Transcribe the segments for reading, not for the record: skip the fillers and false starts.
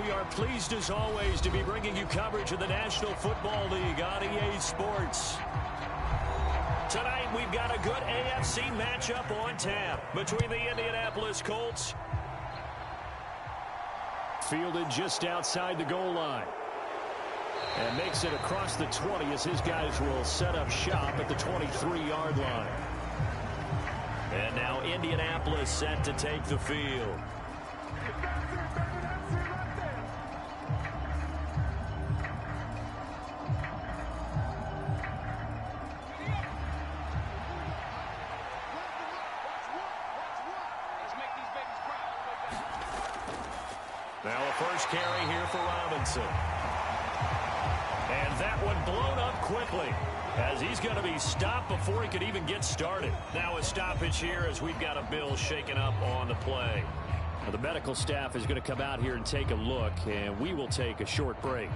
we are pleased as always to be bringing you coverage of the National Football League on EA Sports. Tonight we've got a good AFC matchup on tap between the Indianapolis Colts. Fielded just outside the goal line. And makes it across the 20 as his guys will set up shop at the 23-yard line. And now Indianapolis set to take the field. Now a first carry here for Robinson. And that one blown up quickly as he's going to be stopped before he could even get started. Now a stoppage here as we've got a Bill shaken up on the play. Now the medical staff is going to come out here and take a look, and we will take a short break.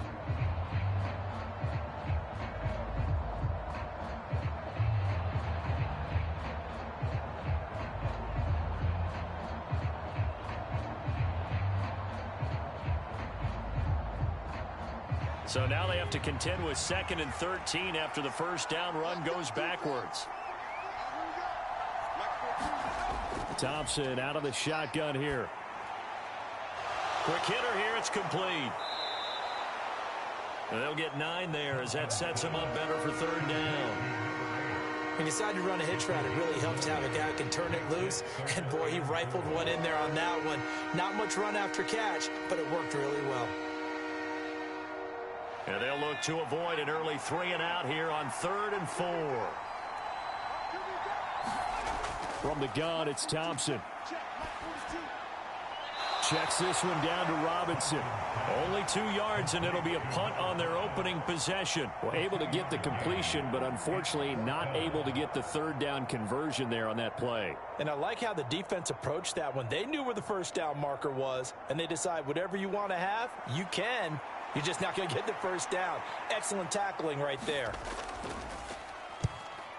So now they have to contend with 2nd and 13 after the first down run goes backwards. Thompson out of the shotgun here. Quick hitter here. It's complete. And they'll get 9 there as that sets them up better for 3rd down. When you decide to run a hitch route, it really helps to have a guy who can turn it loose. And, boy, he rifled one in there on that one. Not much run after catch, but it worked really well. And they'll look to avoid an early 3-and-out here on 3rd and 4. From the gun, it's Thompson. Checks this one down to Robinson. Only 2 yards, and it'll be a punt on their opening possession. Well, able to get the completion, but unfortunately not able to get the 3rd down conversion there on that play. And I like how the defense approached that one. They knew where the first down marker was, and they decide whatever you want to have, you can. You're just not going to get the first down. Excellent tackling right there.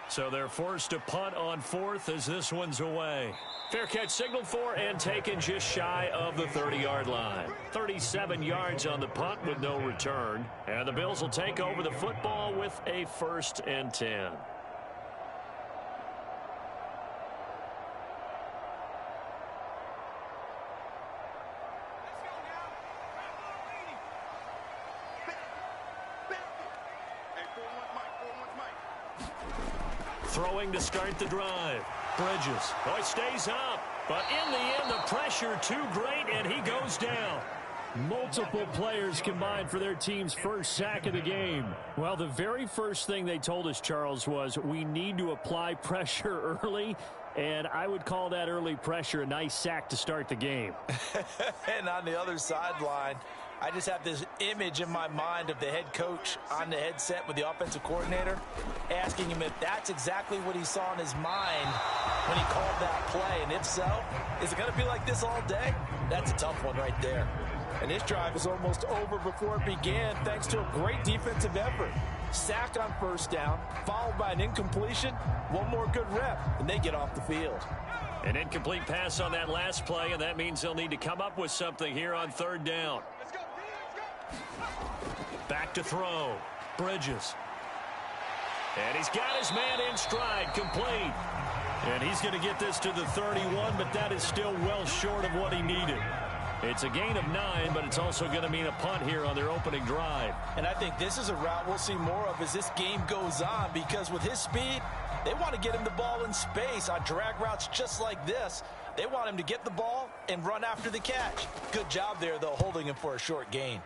So they're forced to punt on 4th as this one's away. Fair catch signaled for and taken just shy of the 30-yard line. 37 yards on the punt with no return. And the Bills will take over the football with a 1st and 10. Throwing to start the drive. Bridges. Oh, he stays up. But in the end, the pressure too great, and he goes down. Multiple players combined for their team's first sack of the game. Well, the very first thing they told us, Charles, was we need to apply pressure early, and I would call that early pressure a nice sack to start the game. And on the other sideline, I just have this image in my mind of the head coach on the headset with the offensive coordinator asking him if that's exactly what he saw in his mind when he called that play. And if so, is it going to be like this all day? That's a tough one right there. And this drive is almost over before it began thanks to a great defensive effort. Sack on 1st down, followed by an incompletion, one more good rep, and they get off the field. An incomplete pass on that last play, and that means they'll need to come up with something here on 3rd down. Back to throw. Bridges. And he's got his man in stride, complete. And he's going to get this to the 31, but that is still well short of what he needed. It's a gain of 9, but it's also going to mean a punt here on their opening drive. And I think this is a route we'll see more of as this game goes on, because with his speed, they want to get him the ball in space on drag routes just like this. They want him to get the ball and run after the catch. Good job there, though, holding him for a short gain.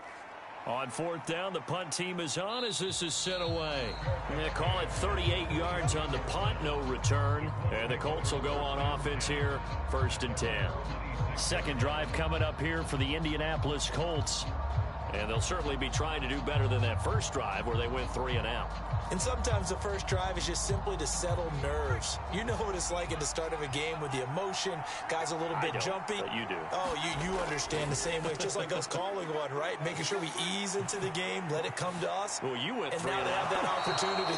On 4th down, the punt team is on as this is sent away. They call it 38 yards on the punt, no return. And the Colts will go on offense here, 1st and 10. 2nd drive coming up here for the Indianapolis Colts. And they'll certainly be trying to do better than that first drive where they went 3-and-out. And sometimes the first drive is just simply to settle nerves. You know what it's like at the start of a game with the emotion. Guys a little bit jumpy. But you do. Oh, you understand the same way. Just like us calling one, right? Making sure we ease into the game, let it come to us. Well, you went 3-and-out. And now they have that opportunity.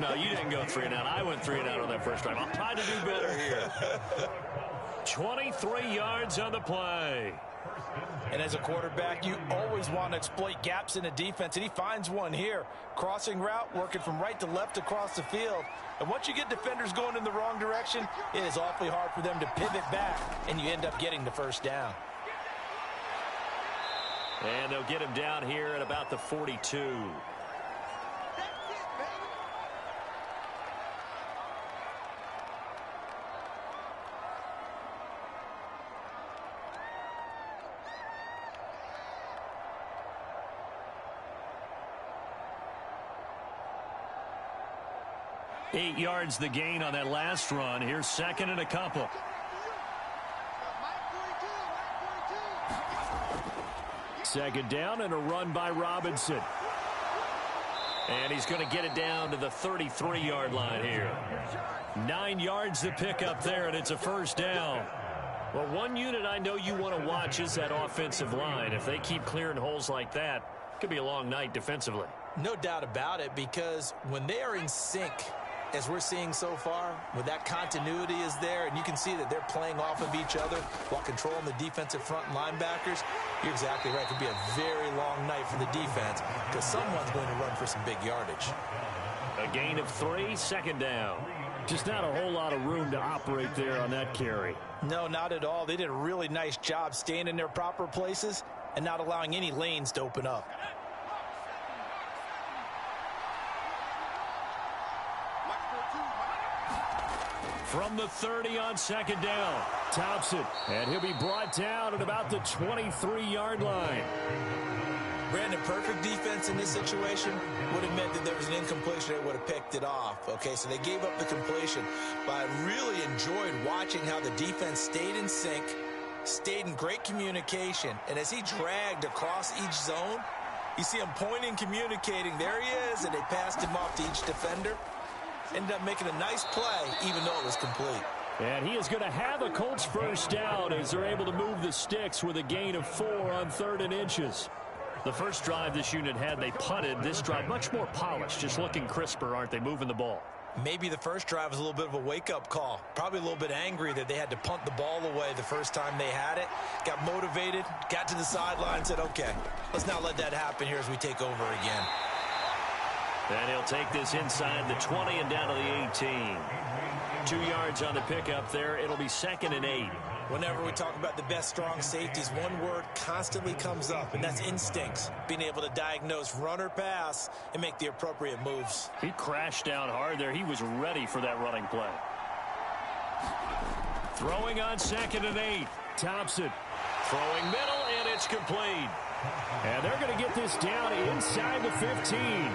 No, you didn't go 3-and-out. I went 3-and-out on that first drive. I'll try to do better here. 23 yards on the play. And as a quarterback, you always want to exploit gaps in a defense, and he finds one here. Crossing route, working from right to left across the field. And once you get defenders going in the wrong direction, it is awfully hard for them to pivot back, and you end up getting the first down. And they'll get him down here at about the 42. 8 yards the gain on that last run. Here's second and a couple. Second down and a run by Robinson. And he's going to get it down to the 33-yard line here. 9 yards to pick up there, and it's a first down. Well, one unit I know you want to watch is that offensive line. If they keep clearing holes like that, it could be a long night defensively. No doubt about it, because when they are in sync, as we're seeing so far, when that continuity is there, and you can see that they're playing off of each other while controlling the defensive front linebackers, you're exactly right. It could be a very long night for the defense because someone's going to run for some big yardage. A gain of 3, second down. Just not a whole lot of room to operate there on that carry. No, not at all. They did a really nice job staying in their proper places and not allowing any lanes to open up. From the 30 on second down, Thompson, and he'll be brought down at about the 23-yard line. Brandon, perfect defense in this situation would have meant that there was an incompletion. They would have picked it off. Okay, so they gave up the completion. But I really enjoyed watching how the defense stayed in sync, stayed in great communication. And as he dragged across each zone, you see him pointing, communicating. There he is, and they passed him off to each defender. Ended up making a nice play, even though it was complete. And he is going to have a Colts first down as they're able to move the sticks with a gain of 4 on 3rd and inches. The first drive this unit had, they punted. This drive, much more polished, just looking crisper, aren't they, moving the ball? Maybe the first drive was a little bit of a wake-up call. Probably a little bit angry that they had to punt the ball away the first time they had it. Got motivated, got to the sideline, said, okay, let's not let that happen here as we take over again. And he'll take this inside the 20 and down to the 18. 2 yards on the pickup there. It'll be 2nd and 8. Whenever we talk about the best strong safeties, one word constantly comes up, and that's instincts. Being able to diagnose run or pass and make the appropriate moves. He crashed down hard there. He was ready for that running play. Throwing on 2nd and 8. Thompson throwing middle, and it's complete. And they're going to get this down inside the 15.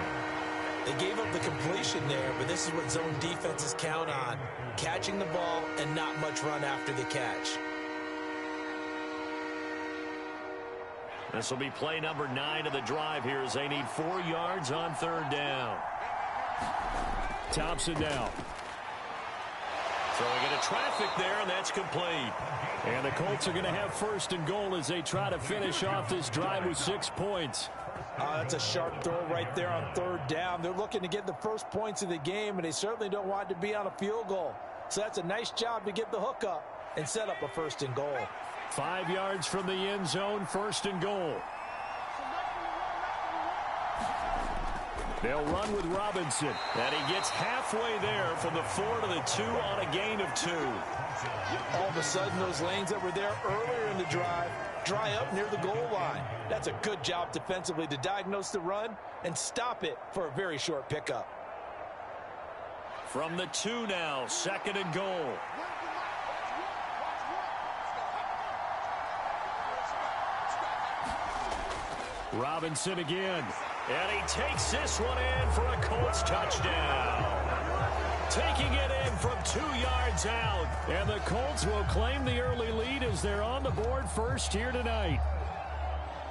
They gave up the completion there, but this is what zone defenses count on. Catching the ball and not much run after the catch. This will be play number 9 of the drive here as they need 4 yards on 3rd down. Thompson now. Throwing into traffic there, and that's complete. And the Colts are going to have 1st and goal as they try to finish off this drive with 6 points. That's a sharp throw right there on 3rd down. They're looking to get the first points of the game, and they certainly don't want to be on a field goal. So that's a nice job to get the hook up and set up a 1st and goal. 5 yards from the end zone, 1st and goal. They'll run with Robinson, and he gets halfway there from the 4 to the 2 on a gain of 2. All of a sudden, those lanes that were there earlier in the drive dry up near the goal line. That's a good job defensively to diagnose the run and stop it for a very short pickup. From the 2 now, 2nd and goal. Robinson again. And he takes this one in for a Colts touchdown. Taking it in from 2 yards out. And the Colts will claim the early lead as they're on the board first here tonight.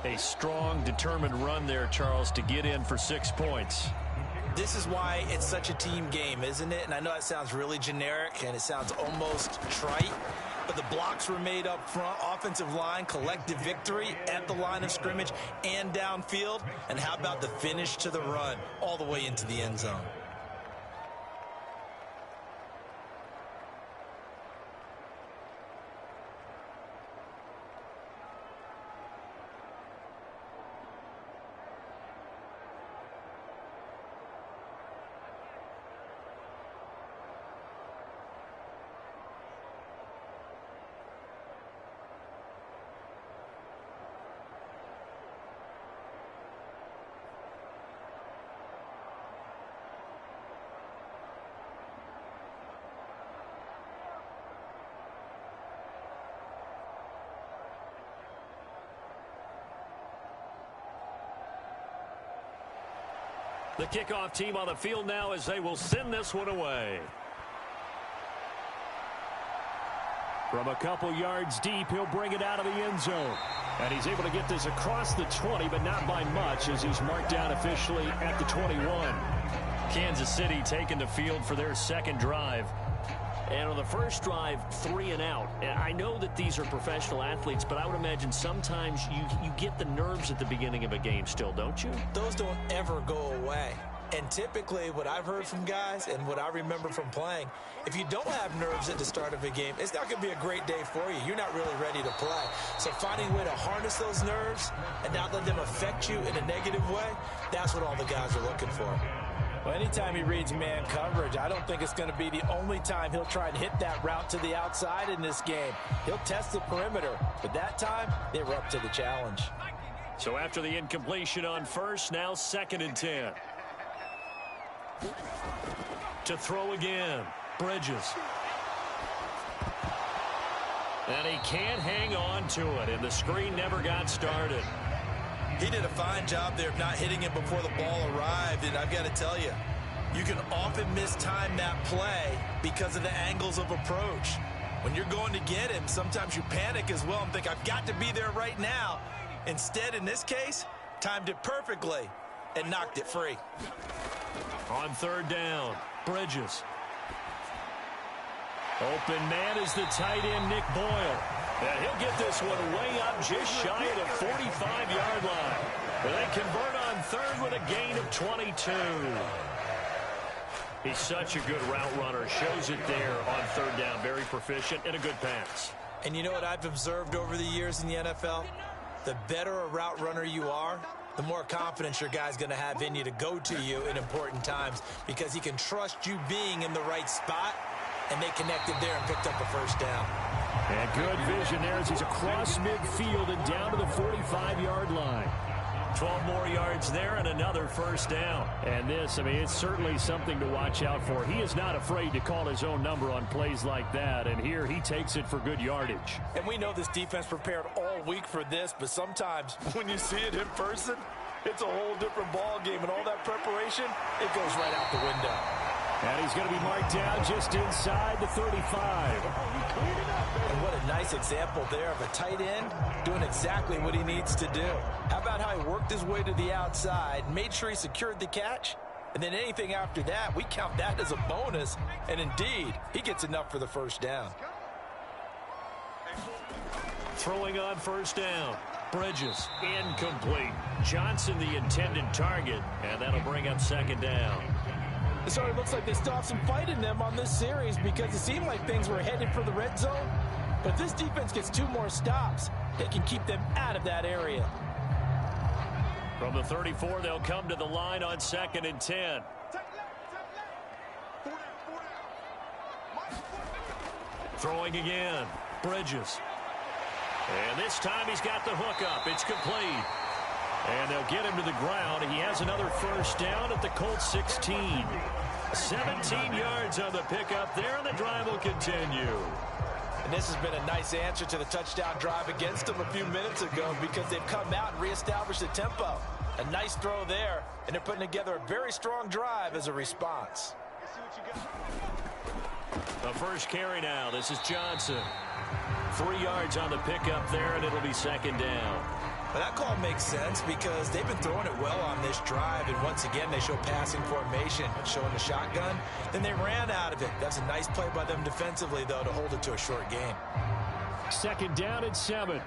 A strong, determined run there, Charles, to get in for 6 points. This is why it's such a team game, isn't it? And I know that sounds really generic and it sounds almost trite, but the blocks were made up front, offensive line, collective victory at the line of scrimmage and downfield. And how about the finish to the run all the way into the end zone? The kickoff team on the field now as they will send this one away. From a couple yards deep, he'll bring it out of the end zone. And he's able to get this across the 20, but not by much as he's marked down officially at the 21. Kansas City taking the field for their second drive. And on the first drive, 3 and out. And I know that these are professional athletes, but I would imagine sometimes you get the nerves at the beginning of a game still, don't you? Those don't ever go away. And typically what I've heard from guys and what I remember from playing, if you don't have nerves at the start of a game, it's not going to be a great day for you. You're not really ready to play. So finding a way to harness those nerves and not let them affect you in a negative way, that's what all the guys are looking for. Well, anytime he reads man coverage, I don't think it's going to be the only time he'll try and hit that route to the outside in this game. He'll test the perimeter, but that time they were up to the challenge. So after the incompletion on first, now 2nd and 10. To throw again, Bridges. And he can't hang on to it, and the screen never got started. He did a fine job there of not hitting him before the ball arrived, and I've got to tell you, you can often mistime that play because of the angles of approach. When you're going to get him, sometimes you panic as well and think, I've got to be there right now. Instead, in this case, timed it perfectly and knocked it free. On 3rd down, Bridges. Open man is the tight end, Nick Boyle. And he'll get this one way up just shy of the 45-yard line. But they convert on 3rd with a gain of 22. He's such a good route runner. Shows it there on 3rd down. Very proficient and a good pass. And you know what I've observed over the years in the NFL? The better a route runner you are, the more confidence your guy's going to have in you to go to you in important times because he can trust you being in the right spot, and they connected there and picked up a 1st down. And good vision there as he's across midfield and down to the 45-yard line. 12 more yards there and another 1st down. And this, I mean, it's certainly something to watch out for. He is not afraid to call his own number on plays like that, and here he takes it for good yardage. And we know this defense prepared all week for this, but sometimes when you see it in person, it's a whole different ball game, and all that preparation, it goes right out the window. And he's going to be marked down just inside the 35. And what a nice example there of a tight end doing exactly what he needs to do. How about how he worked his way to the outside, made sure he secured the catch, and then anything after that, we count that as a bonus. And indeed, he gets enough for the 1st down. Throwing on 1st down. Bridges, incomplete. Johnson, the intended target, and that'll bring up 2nd down. So it looks like they still have some fight in them on this series because it seemed like things were headed for the red zone. But if this defense gets 2 more stops, they can keep them out of that area. From the 34, they'll come to the line on 2nd and 10. Throwing again, Bridges. And this time he's got the hook up. It's complete. And they'll get him to the ground. He has another 1st down at the Colts 16. 17 yards on the pickup there, and the drive will continue. And this has been a nice answer to the touchdown drive against them a few minutes ago because they've come out and reestablished the tempo. A nice throw there, and they're putting together a very strong drive as a response. The first carry now. This is Johnson. 3 yards on the pickup there, and it'll be 2nd down. Well, that call makes sense because they've been throwing it well on this drive, and once again they show passing formation, showing the shotgun. Then they ran out of it. That's a nice play by them defensively, though, to hold it to a short gain. 2nd down and 7.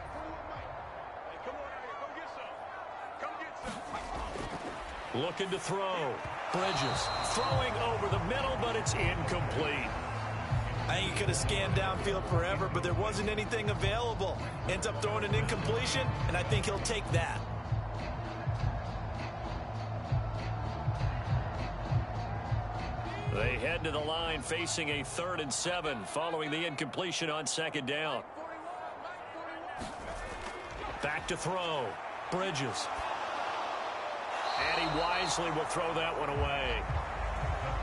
Looking to throw. Bridges throwing over the middle, but it's incomplete. I think he could have scanned downfield forever, but there wasn't anything available. Ends up throwing an incompletion, and I think he'll take that. They head to the line facing a 3rd and 7 following the incompletion on 2nd down. Back to throw. Bridges. And he wisely will throw that one away.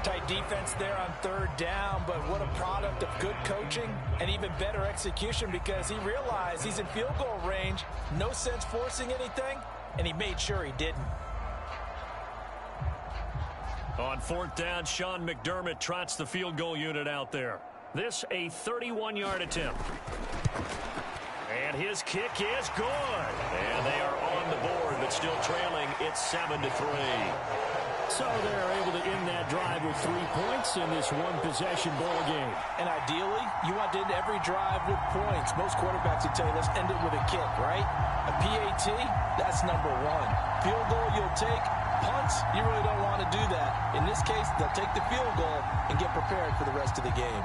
Tight defense there on 3rd down, but what a product of good coaching and even better execution because he realized he's in field goal range. No sense forcing anything, and he made sure he didn't. On fourth down, Sean McDermott trots the field goal unit out there. This a 31-yard attempt. And his kick is good. And they are on the board, but still trailing. It's 7-3. So they're able to end that drive with 3 points in this one-possession ball game. And ideally, you want to end every drive with points. Most quarterbacks would tell you, let's end it with a kick, right? A PAT, that's number one. Field goal you'll take. Punts, you really don't want to do that. In this case, they'll take the field goal and get prepared for the rest of the game.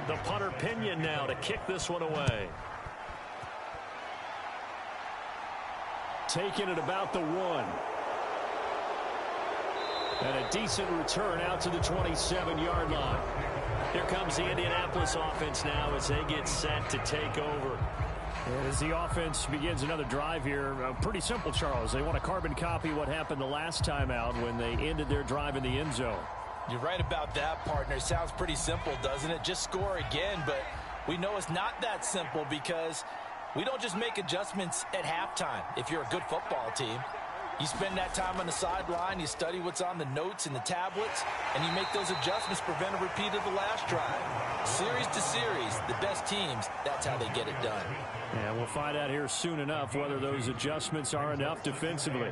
The punter Pinion now to kick this one away. Taking it about the 1. And a decent return out to the 27-yard line. Here comes the Indianapolis offense now as they get set to take over. As the offense begins another drive here, pretty simple, Charles. They want to carbon copy what happened the last time out when they ended their drive in the end zone. You're right about that, partner. Sounds pretty simple, doesn't it? Just score again, but we know it's not that simple because we don't just make adjustments at halftime if you're a good football team. You spend that time on the sideline, you study what's on the notes and the tablets, and you make those adjustments, prevent a repeat of the last drive. Series to series, the best teams, that's how they get it done. And we'll find out here soon enough whether those adjustments are enough defensively.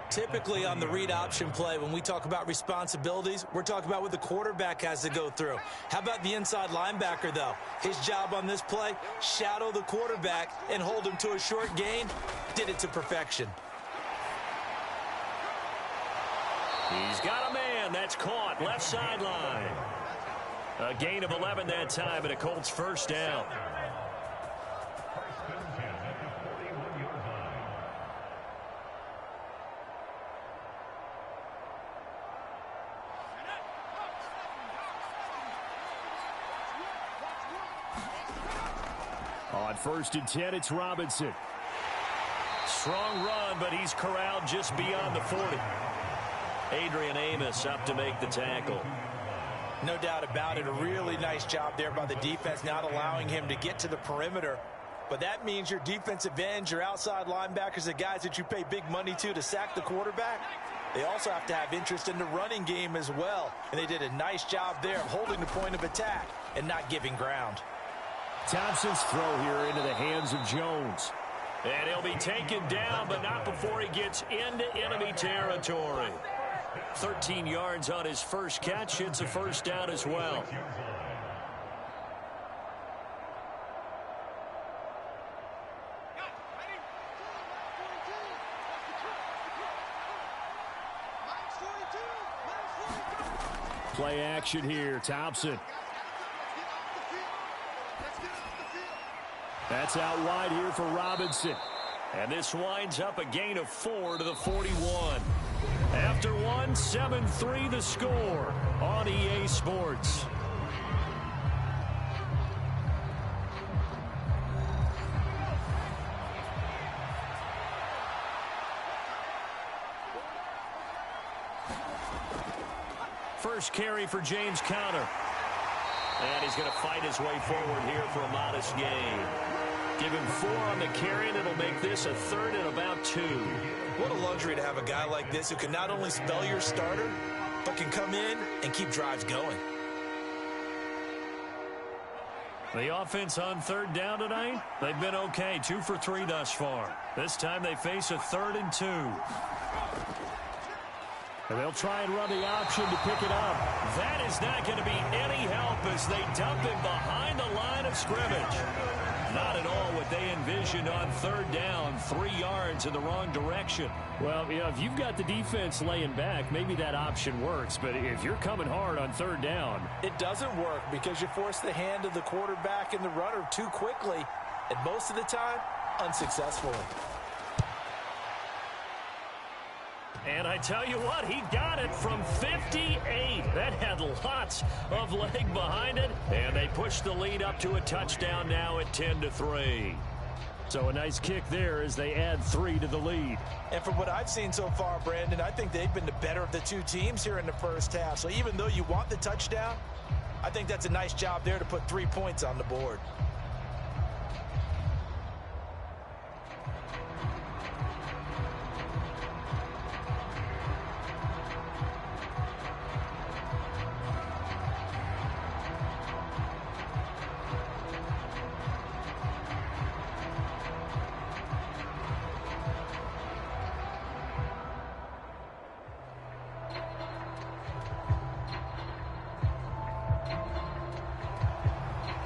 Typically on the read option play, when we talk about responsibilities, we're talking about what the quarterback has to go through. How about the inside linebacker, though? His job on this play, shadow the quarterback and hold him to a short gain. Did it to perfection. He's got a man. That's caught. Left sideline. A gain of 11 that time, and a Colts first down. On 1st and 10, it's Robinson. Strong run, but he's corralled just beyond the 40. Adrian Amos up to make the tackle. No doubt about it. A really nice job there by the defense, not allowing him to get to the perimeter. But that means your defensive ends, your outside linebackers, the guys that you pay big money to sack the quarterback, they also have to have interest in the running game as well. And they did a nice job there of holding the point of attack and not giving ground. Thompson's throw here into the hands of Jones. And he'll be taken down, but not before he gets into enemy territory. 13 yards on his first catch. It's a first down as well. Play action here. Thompson. That's out wide here for Robinson. And this winds up a gain of 4 to the 41. After one, 7-3 the score on EA Sports. First carry for James Conner. And he's going to fight his way forward here for a modest gain. Give him 4 on the carry, and it'll make this a 3rd and about 2. What a luxury to have a guy like this who can not only spell your starter, but can come in and keep drives going. The offense on 3rd down tonight, they've been okay. 2 for 3 thus far. This time they face a 3rd and 2. And they'll try and run the option to pick it up. That is not going to be any help as they dump him behind the line of scrimmage. Not at all what they envisioned on 3rd down. 3 yards in the wrong direction. Well, you know, if you've got the defense laying back, maybe that option works. But if you're coming hard on 3rd down, it doesn't work because you force the hand of the quarterback and the runner too quickly. And most of the time, unsuccessfully. And I tell you what, he got it from 58. That had lots of leg behind it. And they push the lead up to a touchdown now at 10-3. So a nice kick there as they add 3 to the lead. And from what I've seen so far, Brandon, I think they've been the better of the two teams here in the first half. So even though you want the touchdown, I think that's a nice job there to put 3 points on the board.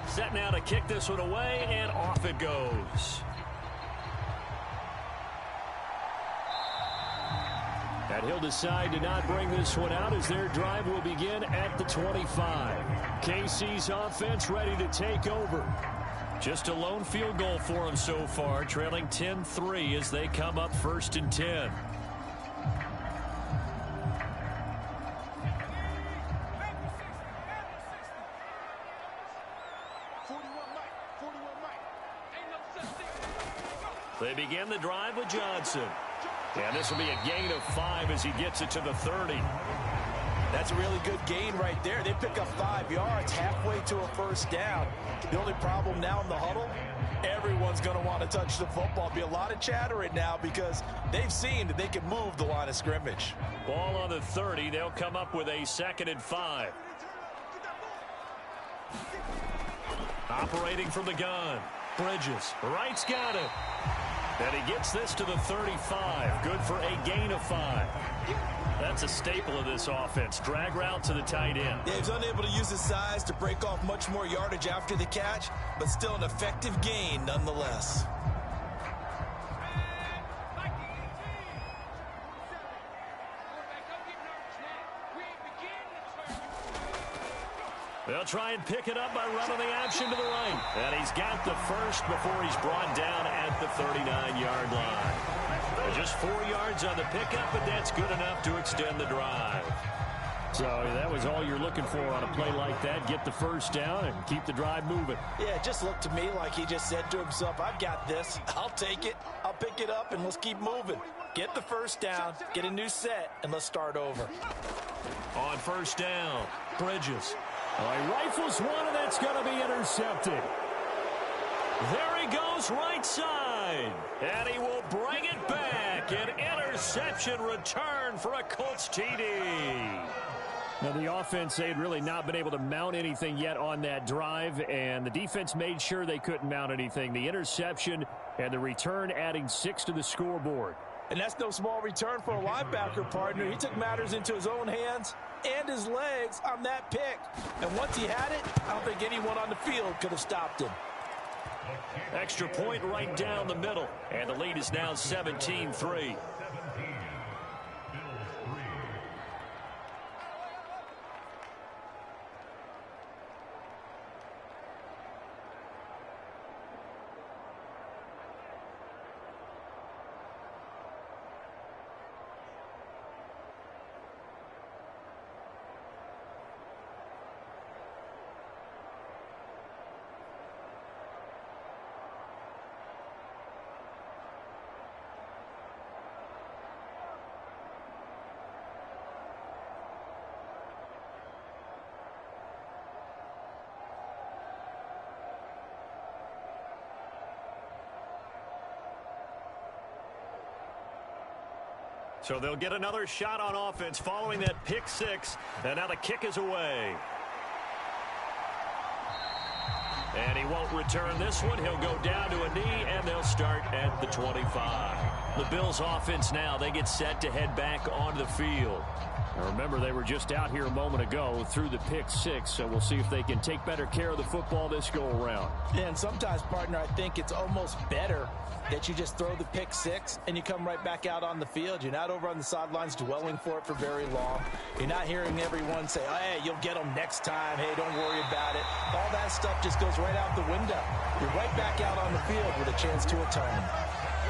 Set now to kick this one away, and off it goes. And he'll decide to not bring this one out as their drive will begin at the 25. KC's offense ready to take over. Just a lone field goal for them so far, trailing 10-3 as they come up 1st and 10. They begin the drive with Johnson. And this will be a gain of 5 as he gets it to the 30. That's a really good gain right there. They pick up 5 yards halfway to a first down. The only problem now in the huddle, everyone's going to want to touch the football. Be a lot of chattering now because they've seen that they can move the line of scrimmage. Ball on the 30. They'll come up with a 2nd and 5. Operating from the gun. Bridges. Wright's got it. And he gets this to the 35. Good for a gain of 5. That's a staple of this offense. Drag route to the tight end. Yeah, he's unable to use his size to break off much more yardage after the catch, but still an effective gain nonetheless. They'll try and pick it up by running the option to the right. And he's got the first before he's brought down at the 39-yard line. Just 4 yards on the pickup, but that's good enough to extend the drive. So that was all you're looking for on a play like that. Get the first down and keep the drive moving. Yeah, it just looked to me like he just said to himself, I've got this. I'll take it. I'll pick it up, and let's keep moving. Get the first down, get a new set, and let's start over. On first down, Bridges. He rifles one, and that's going to be intercepted. There he goes right side. And he will bring it back. An interception return for a Colts TD. Now, the offense, they had really not been able to mount anything yet on that drive, and the defense made sure they couldn't mount anything. The interception and the return adding 6 to the scoreboard. And that's no small return for a linebacker, partner. He took matters into his own hands and his legs on that pick. And once he had it, I don't think anyone on the field could have stopped him. Extra point right down the middle. And the lead is now 17-3. So they'll get another shot on offense following that pick 6. And now the kick is away. And he won't return this one. He'll go down to a knee, and they'll start at the 25. The Bills offense now, they get set to head back onto the field. Now remember, they were just out here a moment ago through the pick 6, so we'll see if they can take better care of the football this go-around. Yeah, and sometimes, partner, I think it's almost better that you just throw the pick 6 and you come right back out on the field. You're not over on the sidelines dwelling for it for very long. You're not hearing everyone say, oh, hey, you'll get them next time. Hey, don't worry about it. All that stuff just goes right out the window. You're right back out on the field with a chance to atone.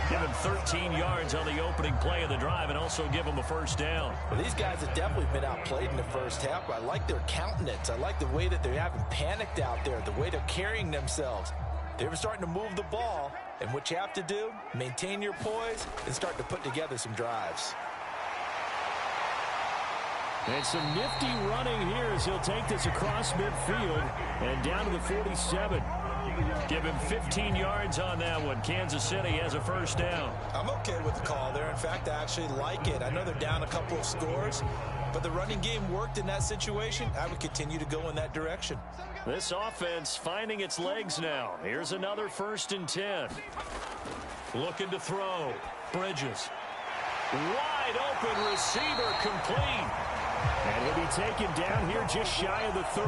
Give him 13 yards on the opening play of the drive and also give him a first down. Well, these guys have definitely been outplayed in the first half, but I like their countenance. I like the way that they haven't panicked out there, the way they're carrying themselves. They're starting to move the ball, and what you have to do, maintain your poise and start to put together some drives. And some nifty running here as he'll take this across midfield and down to the 47. Give him 15 yards on that one. Kansas City has a first down. I'm okay with the call there. In fact, I actually like it. I know they're down a couple of scores, but the running game worked in that situation. I would continue to go in that direction. This offense finding its legs now. Here's another 1st and 10. Looking to throw. Bridges. Wide open receiver complete. And he'll be taken down here just shy of the 30.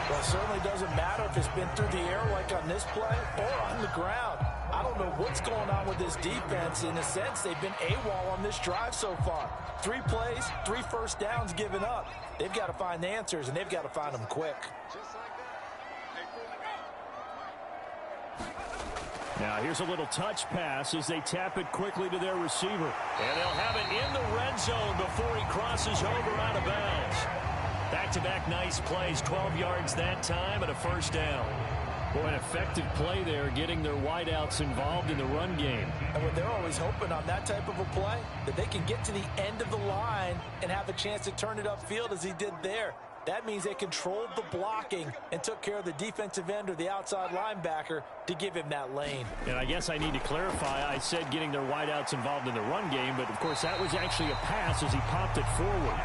Well, it certainly doesn't matter if it's been through the air like on this play or on the ground. I don't know what's going on with this defense. In a sense, they've been AWOL on this drive so far. 3 plays, 3 first downs given up. They've got to find the answers, and they've got to find them quick. Now here's a little touch pass as they tap it quickly to their receiver. And they'll have it in the red zone before he crosses over out of bounds. Back-to-back nice plays, 12 yards that time and a first down. Boy, an effective play there, getting their wideouts involved in the run game. And what they're always hoping on that type of a play, that they can get to the end of the line and have a chance to turn it upfield as he did there. That means they controlled the blocking and took care of the defensive end or the outside linebacker to give him that lane. And I guess I need to clarify, I said getting their wideouts involved in the run game, but of course that was actually a pass as he popped it forward.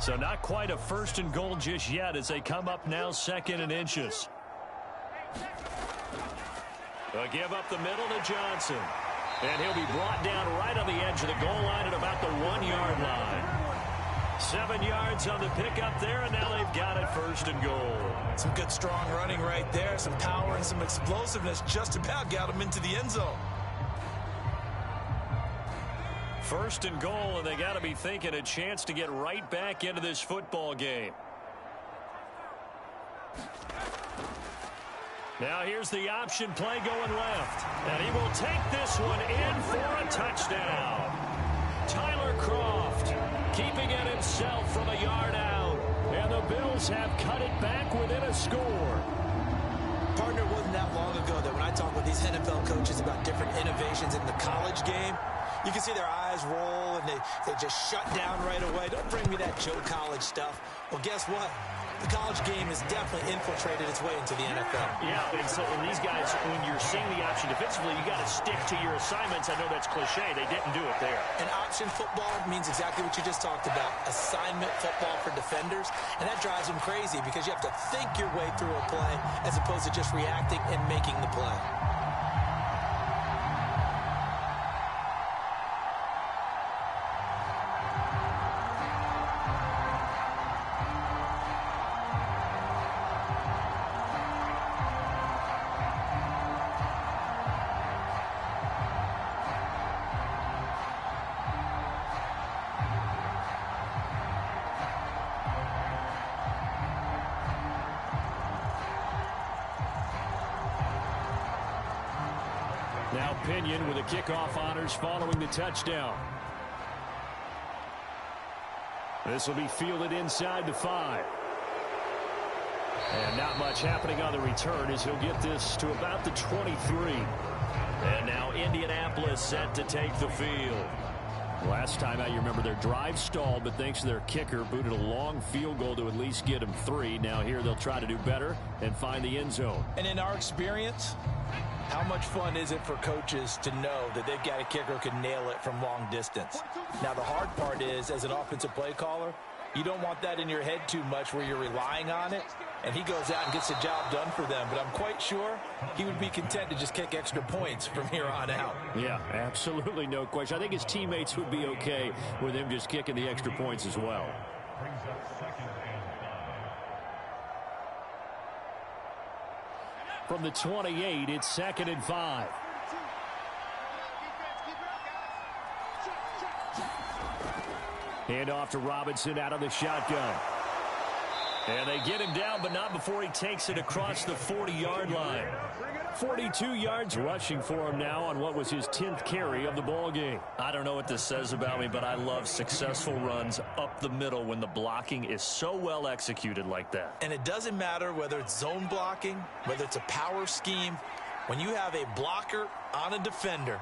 So not quite a 1st and goal just yet as they come up now 2nd and inches. They'll give up the middle to Johnson. And he'll be brought down right on the edge of the goal line at about the 1-yard line. 7 yards on the pickup there, and now they've got it 1st and goal. Some good strong running right there. Some power and some explosiveness just about got him into the end zone. 1st and goal, and they got to be thinking a chance to get right back into this football game. Now here's the option play going left. And he will take this one in for a touchdown. Tyler Croft keeping it himself from a yard out. And the Bills have cut it back within a score. Partner, it wasn't that long ago that when I talk with these NFL coaches about different innovations in the college game, you can see their eyes roll and they just shut down right away. Don't bring me that Joe College stuff. Well, guess what? The college game has definitely infiltrated its way into the NFL. Yeah, and so when these guys, when you're seeing the option defensively, you got to stick to your assignments. I know that's cliche. They didn't do it there. And option football means exactly what you just talked about. Assignment football for defenders. And that drives them crazy because you have to think your way through a play as opposed to just reacting and making the play. Now Pinion with the kickoff honors following the touchdown. This will be fielded inside the 5. And not much happening on the return as he'll get this to about the 23. And now Indianapolis set to take the field. Last time out, you remember their drive stalled, but thanks to their kicker, booted a long field goal to at least get them 3. Now here they'll try to do better and find the end zone. And in our experience, how much fun is it for coaches to know that they've got a kicker who can nail it from long distance? Now, the hard part is, as an offensive play caller, you don't want that in your head too much where you're relying on it, and he goes out and gets the job done for them. But I'm quite sure he would be content to just kick extra points from here on out. Yeah, absolutely no question. I think his teammates would be okay with him just kicking the extra points as well. From the 28, it's 2nd and 5. Hand off to Robinson out of the shotgun. And they get him down, but not before he takes it across the 40-yard line. 42 yards rushing for him now on what was his 10th carry of the ball game. I don't know what this says about me, but I love successful runs up the middle when the blocking is so well executed like that. And it doesn't matter whether it's zone blocking, whether it's a power scheme. When you have a blocker on a defender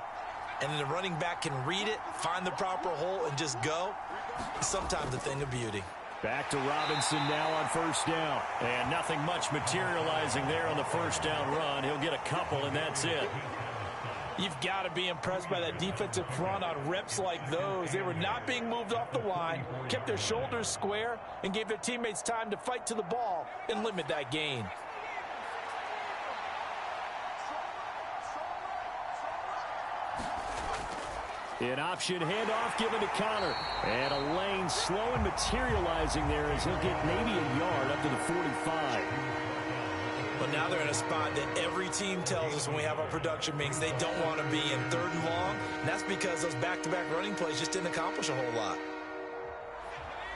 and then the running back can read it, find the proper hole, and just go, it's sometimes a thing of beauty. Back to Robinson now on first down. And nothing much materializing there on the first down run. He'll get a couple, and that's it. You've got to be impressed by that defensive front on reps like those. They were not being moved off the line, kept their shoulders square, and gave their teammates time to fight to the ball and limit that gain. An option handoff given to Connor. And a lane slow and materializing there as he'll get maybe a yard up to the 45. But now they're in a spot that every team tells us when we have our production meetings they don't want to be in, 3rd and long. And that's because those back-to-back running plays just didn't accomplish a whole lot.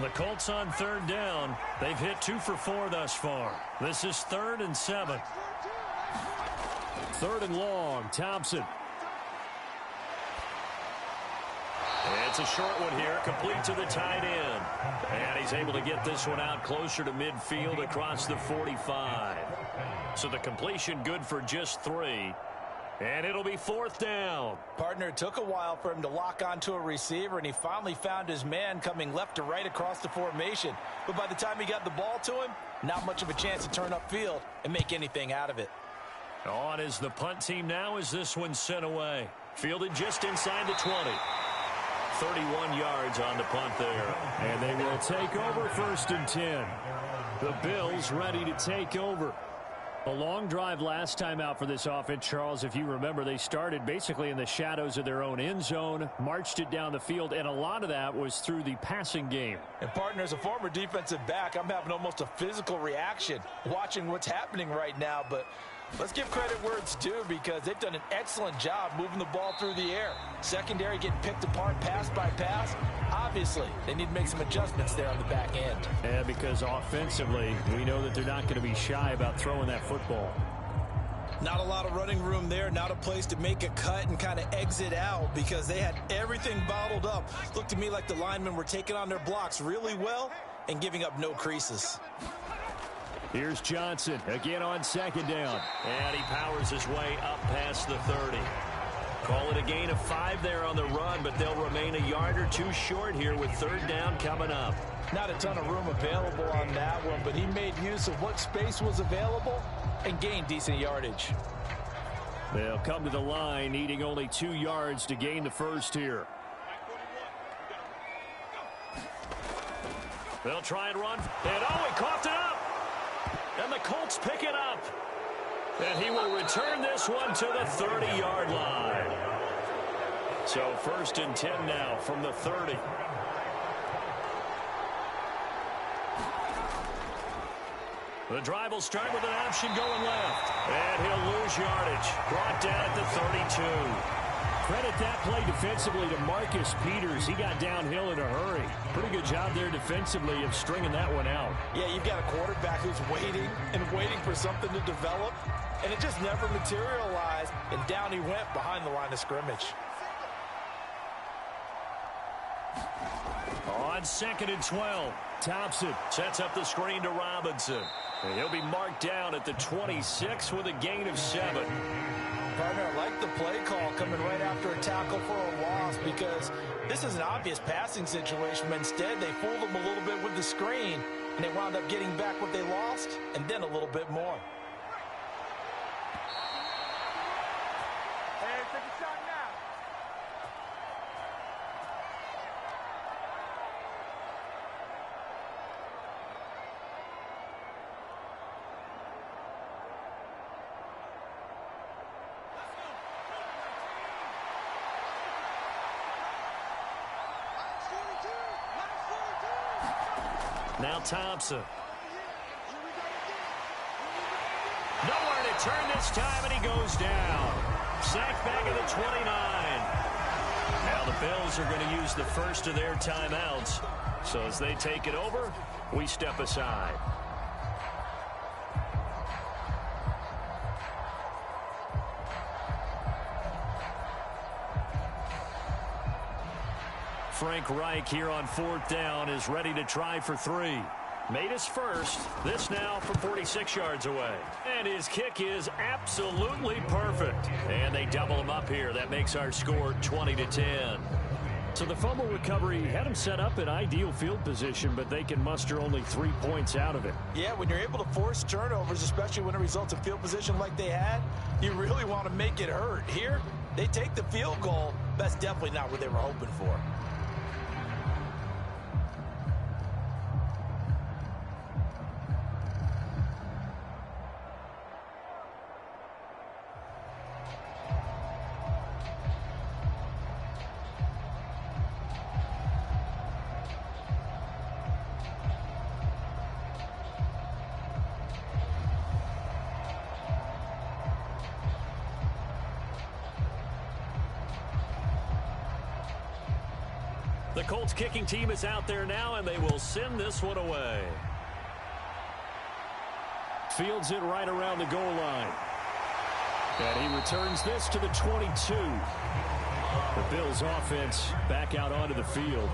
The Colts on 3rd down. They've hit 2 for 4 thus far. This is 3rd and 7. 3rd and long. Thompson. It's a short one here, complete to the tight end. And he's able to get this one out closer to midfield across the 45. So the completion good for just 3. And it'll be 4th down. Partner, it took a while for him to lock onto a receiver, and he finally found his man coming left to right across the formation. But by the time he got the ball to him, not much of a chance to turn upfield and make anything out of it. On is the punt team now as this one's sent away. Fielded just inside the 20. 31 yards on the punt there. And they will take over 1st and 10. The Bills ready to take over. A long drive last time out for this offense, Charles. If you remember, they started basically in the shadows of their own end zone, marched it down the field, and a lot of that was through the passing game. And partner, as a former defensive back, I'm having almost a physical reaction watching what's happening right now. But let's give credit where it's due because they've done an excellent job moving the ball through the air. Secondary getting picked apart pass by pass. Obviously, they need to make some adjustments there on the back end. Yeah, because offensively, we know that they're not going to be shy about throwing that football. Not a lot of running room there, not a place to make a cut and kind of exit out because they had everything bottled up. Looked to me like the linemen were taking on their blocks really well and giving up no creases. Here's Johnson again on 2nd down. And he powers his way up past the 30. Call it a gain of 5 there on the run, but they'll remain a yard or 2 short here with 3rd down coming up. Not a ton of room available on that one, but he made use of what space was available and gained decent yardage. They'll come to the line, needing only 2 yards to gain the first here. They'll try and run. And he coughed it up. And the Colts pick it up. And he will return this one to the 30-yard line. So 1st and 10 now from the 30. The drive will start with an option going left. And he'll lose yardage. Brought down at the 32. Credit that play defensively to Marcus Peters. He got downhill in a hurry. Pretty good job there defensively of stringing that one out. Yeah, you've got a quarterback who's waiting and waiting for something to develop, and it just never materialized, and down he went behind the line of scrimmage. On 2nd and 12, Thompson sets up the screen to Robinson. And he'll be marked down at the 26 with a gain of 7. Partner, I like the play call coming right after a tackle for a loss because this is an obvious passing situation, but instead they fooled them a little bit with the screen, and they wound up getting back what they lost and then a little bit more. Hey, take a shot now. Now Thompson. Nowhere to turn this time, and he goes down. Sacked back at the 29. Now the Bills are going to use the first of their timeouts. So as they take it over, we step aside. Frank Reich here on 4th down is ready to try for 3. Made his first. This now from 46 yards away. And his kick is absolutely perfect. And they double him up here. That makes our score 20-10. So the fumble recovery had him set up in ideal field position, but they can muster only 3 points out of it. Yeah, when you're able to force turnovers, especially when it results in field position like they had, you really want to make it hurt. Here, they take the field goal. That's definitely not what they were hoping for. The Colts kicking team is out there now, and they will send this one away. Fields it right around the goal line. And he returns this to the 22. The Bills offense back out onto the field.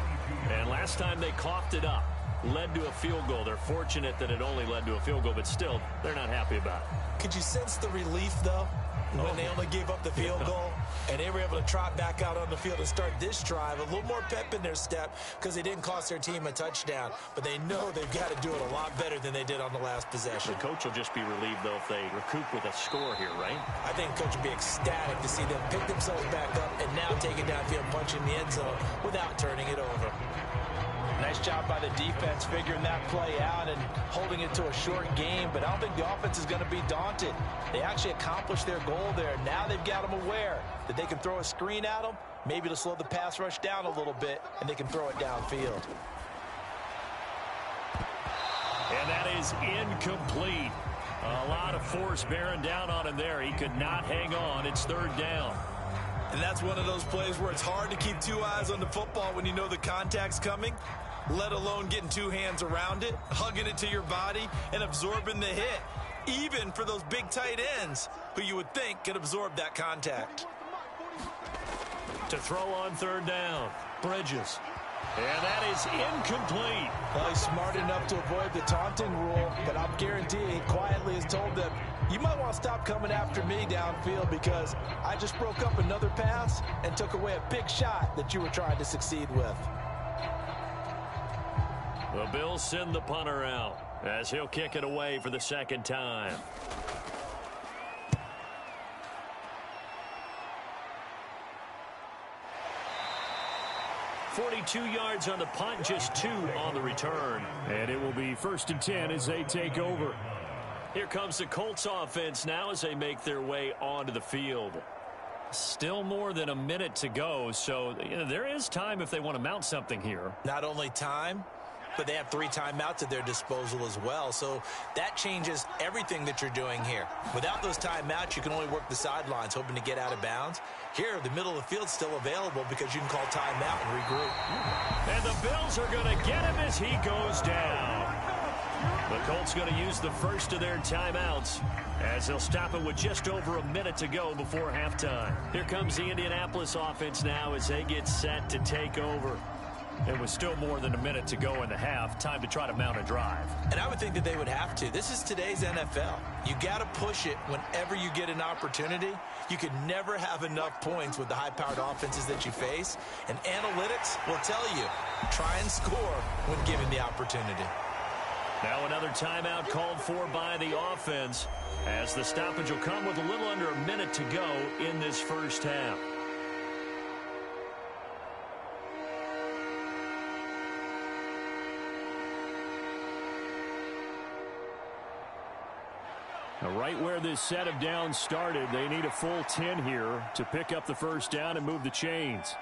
And last time they coughed it up, led to a field goal. They're fortunate that it only led to a field goal, but still, they're not happy about it. Could you sense the relief, though, when they only gave up the field goal? And they were able to trot back out on the field and start this drive. A little more pep in their step because they didn't cost their team a touchdown. But they know they've got to do it a lot better than they did on the last possession. The coach will just be relieved, though, if they recoup with a score here, right? I think the coach will be ecstatic to see them pick themselves back up and now take it downfield, punch in the end zone without turning it over. Nice job by the defense figuring that play out and holding it to a short game, but I don't think the offense is going to be daunted. They actually accomplished their goal there. Now they've got them aware that they can throw a screen at them, maybe to slow the pass rush down a little bit, and they can throw it downfield. And that is incomplete. A lot of force bearing down on him there. He could not hang on. It's 3rd down. And that's one of those plays where it's hard to keep 2 eyes on the football when you know the contact's coming, let alone getting 2 hands around it, hugging it to your body, and absorbing the hit, even for those big tight ends who you would think could absorb that contact. To throw on 3rd down, Bridges. And that is incomplete. Well, he's smart enough to avoid the taunting rule, but I'm guaranteeing he quietly has told them, you might want to stop coming after me downfield because I just broke up another pass and took away a big shot that you were trying to succeed with. The Bills send the punter out as he'll kick it away for the 2nd time. .42 yards on the punt, just 2 on the return. And it will be 1st and 10 as they take over. Here comes the Colts offense now as they make their way onto the field. Still more than a minute to go, so there is time if they want to mount something here. Not only time, but they have 3 timeouts at their disposal as well. So that changes everything that you're doing here. Without those timeouts, you can only work the sidelines, hoping to get out of bounds. Here, the middle of the field's still available because you can call timeout and regroup. And the Bills are going to get him as he goes down. The Colts going to use the first of their timeouts as they'll stop it with just over a minute to go before halftime. Here comes the Indianapolis offense now as they get set to take over. It was still more than a minute to go in the half. Time to try to mount a drive. And I would think that they would have to. This is today's NFL. You got to push it whenever you get an opportunity. You could never have enough points with the high-powered offenses that you face. And analytics will tell you, try and score when given the opportunity. Now another timeout called for by the offense as the stoppage will come with a little under a minute to go in this first half. Now, right where this set of downs started, they need a full 10 here to pick up the first down and move the chains.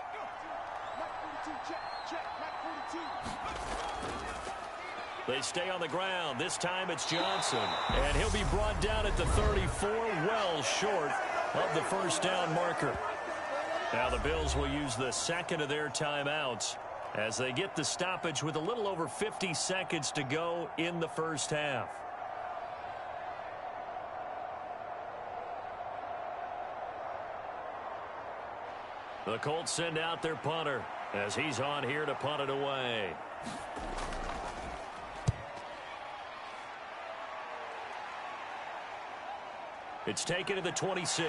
They stay on the ground. This time it's Johnson. And he'll be brought down at the 34, well short of the first down marker. Now the Bills will use the second of their timeouts as they get the stoppage with a little over 50 seconds to go in the first half. The Colts send out their punter as he's on here to punt it away. It's taken to the 26.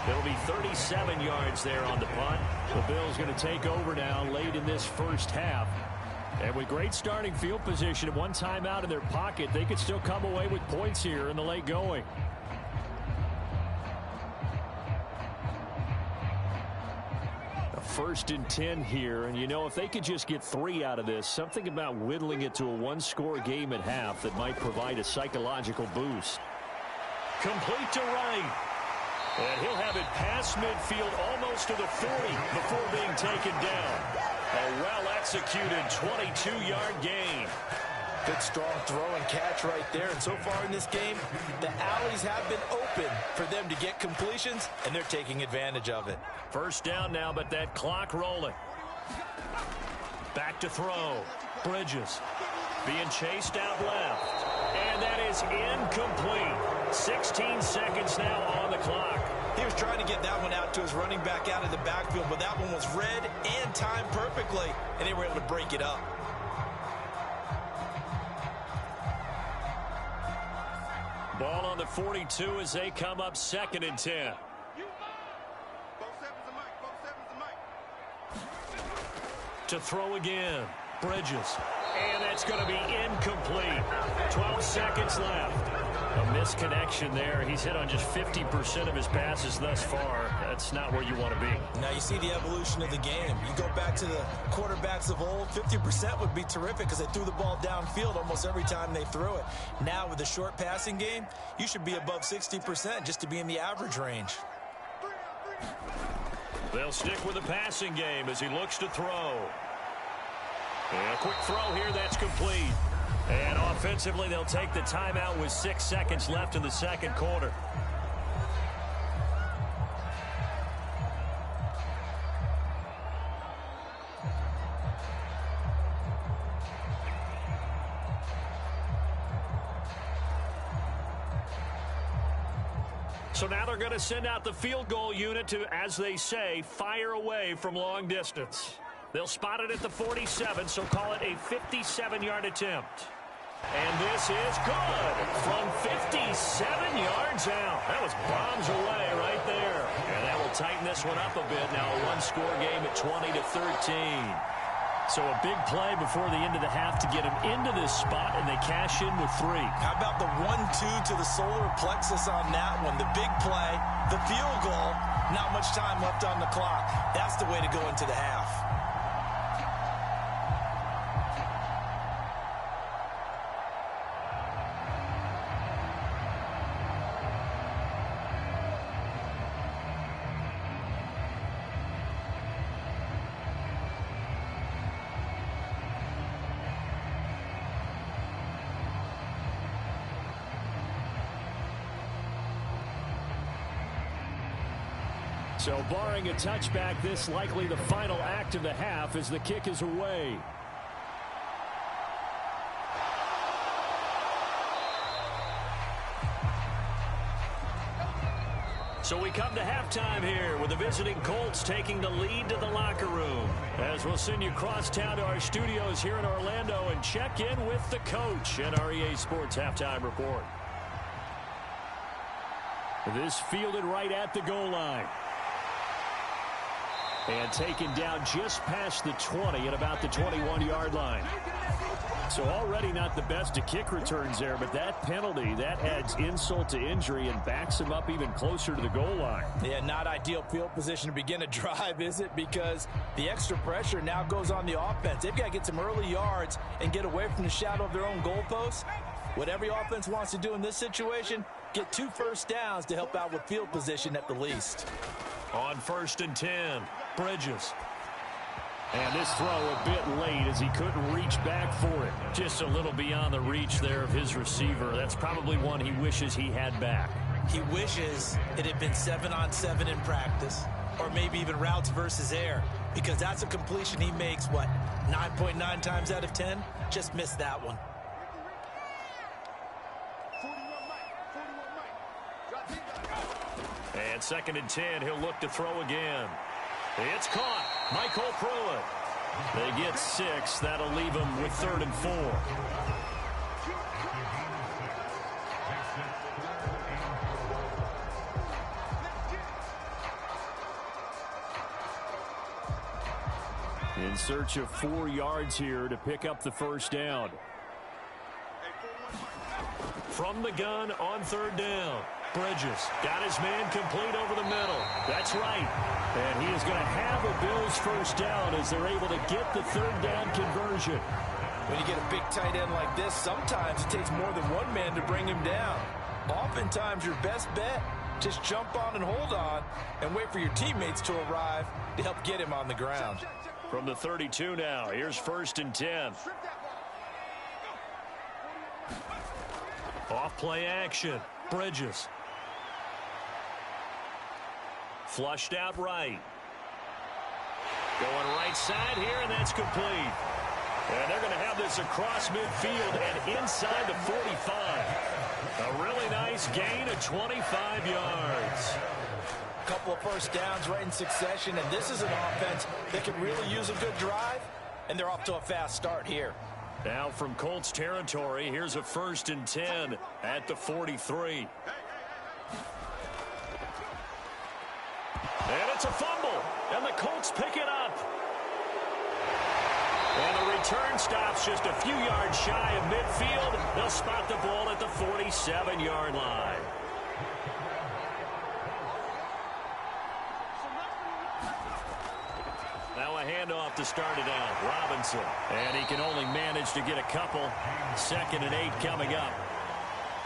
It'll be 37 yards there on the punt. The Bills going to take over now late in this first half. And with great starting field position and one timeout in their pocket, they could still come away with points here in the late going. First and 10 here, and you know, if they could just get 3 out of this, something about whittling it to a one-score game at half that might provide a psychological boost. Complete to right. And he'll have it past midfield almost to the 40 before being taken down. A well-executed 22-yard gain. Good strong throw and catch right there. And so far in this game, the alleys have been open for them to get completions, and they're taking advantage of it. First down now, but that clock rolling. Back to throw. Bridges being chased out left. And that is incomplete. 16 seconds now on the clock. He was trying to get that one out to his running back out of the backfield, but that one was read and timed perfectly, and they were able to break it up. Ball on the 42 as they come up 2nd and 10. To throw again. Bridges. And that's going to be incomplete. 12 seconds left. A misconnection there. He's hit on just 50% of his passes thus far. That's not where you want to be. Now you see the evolution of the game. You go back to the quarterbacks of old, 50% would be terrific because they threw the ball downfield almost every time they threw it. Now with the short passing game, you should be above 60% just to be in the average range. They'll stick with the passing game as he looks to throw. And a quick throw here, that's complete. And offensively, they'll take the timeout with 6 seconds left in the second quarter. So now they're going to send out the field goal unit to, as they say, fire away from long distance. They'll spot it at the 47, so call it a 57-yard attempt. And this is good from 57 yards out. That was bombs away right there. And that will tighten this one up a bit. Now a one-score game at 20-13. So a big play before the end of the half to get him into this spot, and they cash in with 3. How about the 1-2 to the solar plexus on that one? The big play, the field goal, not much time left on the clock. That's the way to go into the half. So barring a touchback, this likely the final act of the half as the kick is away. So we come to halftime here with the visiting Colts taking the lead to the locker room. As we'll send you across town to our studios here in Orlando and check in with the coach and our EA Sports Halftime Report. This fielded right at the goal line. And taken down just past the 20 at about the 21-yard line. So already not the best of kick returns there, but that penalty, that adds insult to injury and backs him up even closer to the goal line. Yeah, not ideal field position to begin a drive, is it? Because the extra pressure now goes on the offense. They've got to get some early yards and get away from the shadow of their own goalposts. What every offense wants to do in this situation, get 2 first downs to help out with field position at the least. On 1st and 10, Bridges. And this throw a bit late as he couldn't reach back for it. Just a little beyond the reach there of his receiver. That's probably one he wishes he had back. He wishes it had been 7-on-7 in practice, or maybe even routes versus air, because that's a completion he makes, what, 9.9 times out of 10? Just missed that one. And 2nd and 10, he'll look to throw again. It's caught. Michael Pruitt. They get 6. That'll leave them with 3rd and 4. In search of 4 yards here to pick up the first down. From the gun on 3rd down. Bridges got his man complete over the middle. That's right. And he is going to have a Bills first down as they're able to get the 3rd down conversion. When you get a big tight end like this, sometimes it takes more than one man to bring him down. Oftentimes, your best bet, just jump on and hold on and wait for your teammates to arrive to help get him on the ground. From the 32 now, here's 1st and 10. Off play action. Bridges. Flushed out right. Going right side here, and that's complete. And they're going to have this across midfield and inside the 45. A really nice gain of 25 yards. A couple of first downs right in succession, and this is an offense that can really use a good drive, and they're off to a fast start here. Now from Colts territory, here's a 1st and 10 at the 43. And it's a fumble, and the Colts pick it up. And the return stops just a few yards shy of midfield. They'll spot the ball at the 47-yard line. Now a handoff to start it out. Robinson. And he can only manage to get a couple. 2nd and 8 coming up.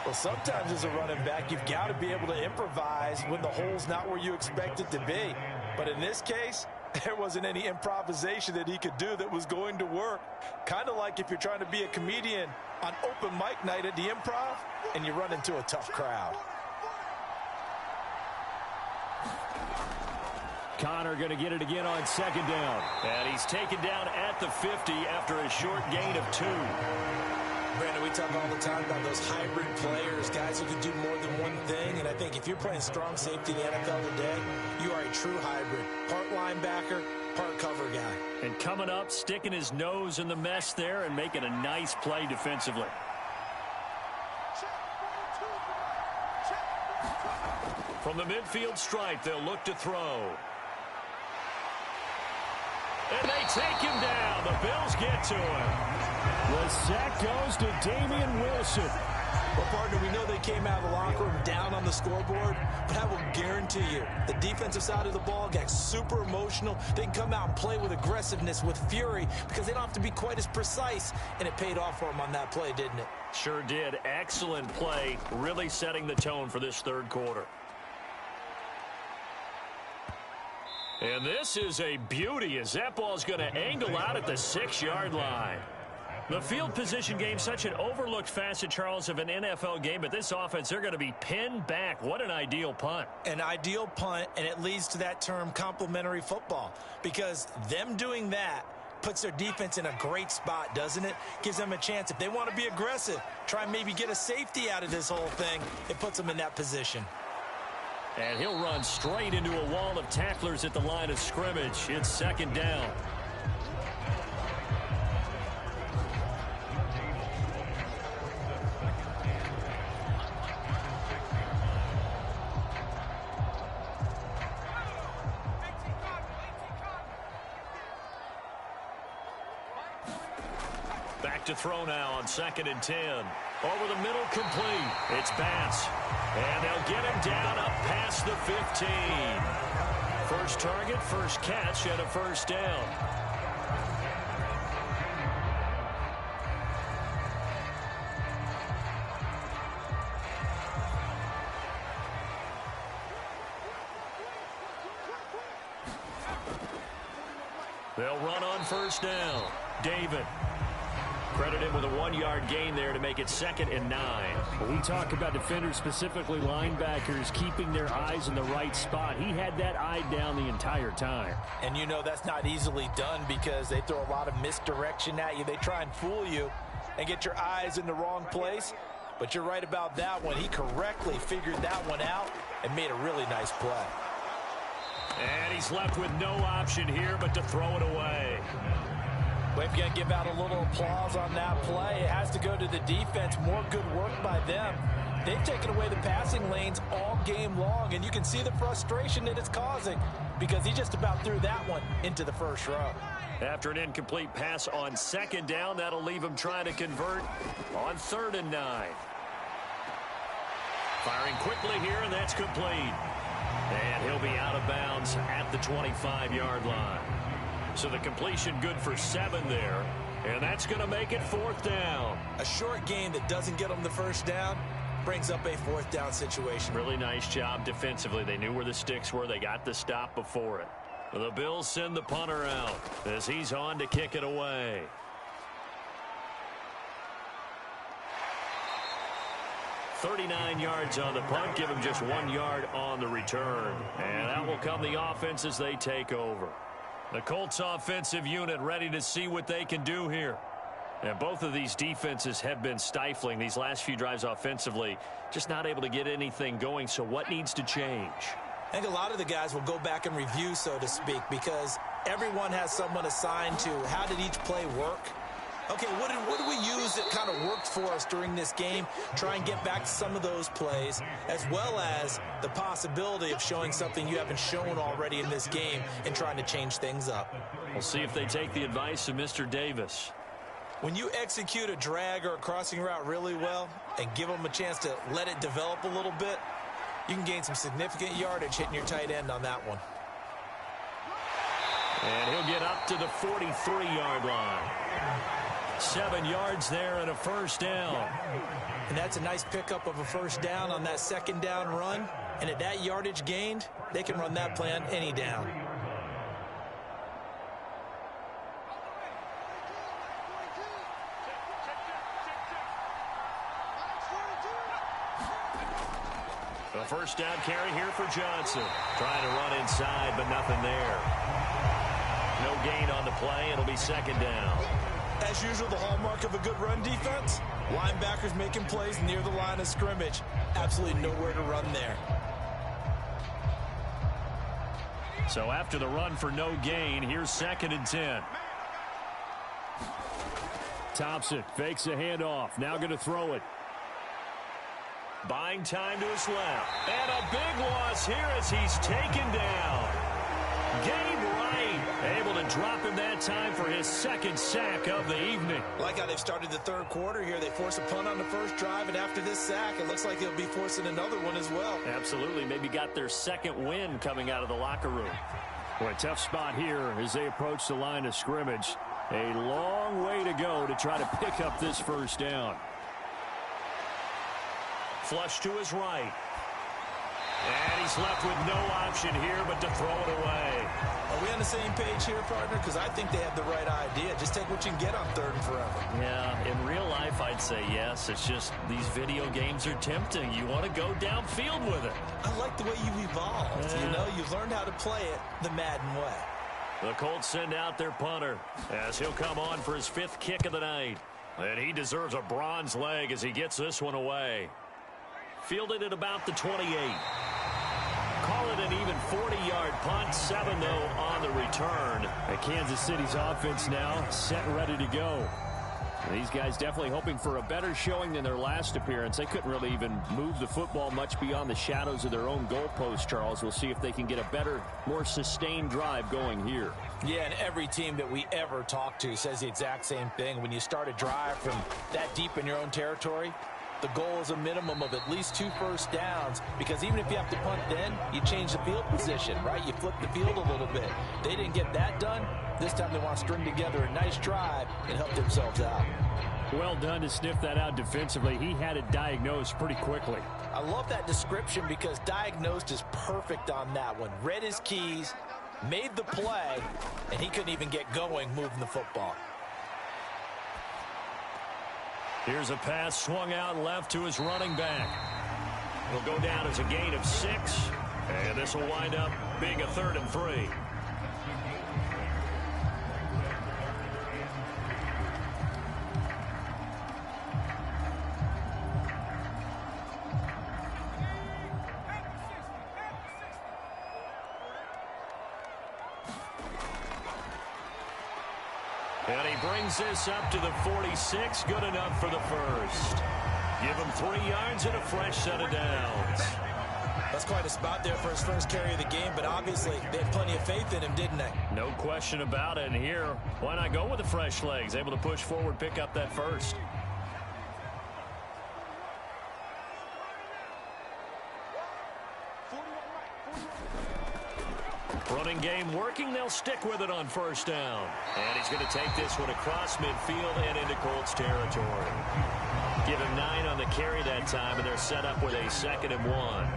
Well, sometimes as a running back, you've got to be able to improvise when the hole's not where you expect it to be. But in this case, there wasn't any improvisation that he could do that was going to work. Kind of like if you're trying to be a comedian on open mic night at the Improv and you run into a tough crowd. Connor going to get it again on 2nd down. And he's taken down at the 50 after a short gain of 2. Brandon, we talk all the time about those hybrid players, guys who can do more than one thing. And I think if you're playing strong safety in the NFL today, you are a true hybrid. Part linebacker, part cover guy. And coming up, sticking his nose in the mess there and making a nice play defensively. From the midfield stripe, they'll look to throw. And they take him down. The Bills get to him. The sack goes to Damian Wilson. Well, partner, we know they came out of the locker room down on the scoreboard, but I will guarantee you the defensive side of the ball got super emotional. They can come out and play with aggressiveness, with fury, because they don't have to be quite as precise, and it paid off for them on that play, didn't it? Sure did. Excellent play, really setting the tone for this 3rd quarter. And this is a beauty as that ball's going to angle out at the 6-yard line. The field position game, such an overlooked facet, Charles, of an NFL game, but this offense, they're going to be pinned back. What an ideal punt. An ideal punt, and it leads to that term complementary football, because them doing that puts their defense in a great spot, doesn't it? Gives them a chance. If they want to be aggressive, try and maybe get a safety out of this whole thing, it puts them in that position. And he'll run straight into a wall of tacklers at the line of scrimmage. It's 2nd down. Back to throw now on 2nd and 10. Over the middle, complete. It's Bass. And they'll get him down up past the 15. First target, first catch, and a first down. They'll run on first down. David. Credit him with a 1-yard gain there to make it 2nd and 9. When we talk about defenders, specifically linebackers, keeping their eyes in the right spot, he had that eye down the entire time. And you know that's not easily done because they throw a lot of misdirection at you. They try and fool you and get your eyes in the wrong place. But you're right about that one. He correctly figured that one out and made a really nice play. And he's left with no option here but to throw it away. We've got to give out a little applause on that play. It has to go to the defense. More good work by them. They've taken away the passing lanes all game long, and you can see the frustration that it's causing because he just about threw that one into the first row. After an incomplete pass on 2nd down, that'll leave him trying to convert on 3rd and 9. Firing quickly here, and that's complete. And he'll be out of bounds at the 25-yard line. So the completion good for 7 there, and that's going to make it 4th down. A short game that doesn't get them the first down brings up a 4th down situation. Really nice job defensively. They knew where the sticks were. They got the stop before it. The Bills send the punter out as he's on to kick it away. "39 yards on the punt, give him just 1 yard on the return. And that will come the offense as they take over. The Colts offensive unit ready to see what they can do here. And both of these defenses have been stifling these last few drives offensively, just not able to get anything going. So what needs to change? I think a lot of the guys will go back and review, so to speak, because everyone has someone assigned to how did each play work. Okay, what did we use that kind of worked for us during this game? Try and get back to some of those plays, as well as the possibility of showing something you haven't shown already in this game and trying to change things up. We'll see if they take the advice of Mr. Davis. When you execute a drag or a crossing route really well and give them a chance to let it develop a little bit, you can gain some significant yardage hitting your tight end on that one. And he'll get up to the 43-yard line. 7 yards there and a first down. And that's a nice pickup of a first down on that 2nd down run. And at that yardage gained, they can run that play on any down. A first down carry here for Johnson. Trying to run inside, but nothing there. No gain on the play. It'll be 2nd down. As usual, the hallmark of a good run defense, linebackers making plays near the line of scrimmage. Absolutely nowhere to run there. So after the run for no gain, here's 2nd and 10. Thompson fakes a handoff. Now going to throw it. Buying time to his left. And a big loss here as he's taken down. Gabe Wright able to drop him that time for his 2nd sack of the evening. Like how they've started the 3rd quarter here. They force a punt on the first drive, and after this sack, it looks like they'll be forcing another one as well. Absolutely. Maybe got their 2nd win coming out of the locker room. Boy, tough spot here as they approach the line of scrimmage. A long way to go to try to pick up this first down. Flush to his right. And he's left with no option here but to throw it away. Are we on the same page here, partner? Because I think they have the right idea. Just take what you can get on 3rd and forever. Yeah, in real life, I'd say yes. It's just these video games are tempting. You want to go downfield with it. I like the way you've evolved. Yeah. You know, you've learned how to play it the Madden way. The Colts send out their punter as he'll come on for his 5th kick of the night. And he deserves a bronze leg as he gets this one away. Fielded at about the 28. Call it an even 40-yard punt. 7, though, on the return. And Kansas City's offense now set and ready to go. And these guys definitely hoping for a better showing than their last appearance. They couldn't really even move the football much beyond the shadows of their own goalpost, Charles. We'll see if they can get a better, more sustained drive going here. Yeah, and every team that we ever talk to says the exact same thing. When you start a drive from that deep in your own territory, the goal is a minimum of at least 2 first downs, because even if you have to punt then, you change the field position, right? You flip the field a little bit. They didn't get that done. This time they want to string together a nice drive and help themselves out. Well done to sniff that out defensively. He had it diagnosed pretty quickly. I love that description because diagnosed is perfect on that one. Read his keys, made the play, and he couldn't even get going moving the football. Here's a pass swung out left to his running back. He'll go down as a gain of 6. And this will wind up being a 3rd and 3. And he brings this up to the 46. Good enough for the first. Give him 3 yards and a fresh set of downs. That's quite a spot there for his first carry of the game, but obviously they had plenty of faith in him, didn't they? No question about it. And here, why not go with the fresh legs? Able to push forward, pick up that first. Running game working. They'll stick with it on first down. And he's going to take this one across midfield and into Colts territory. Give him 9 on the carry that time, and they're set up with a 2nd and 1.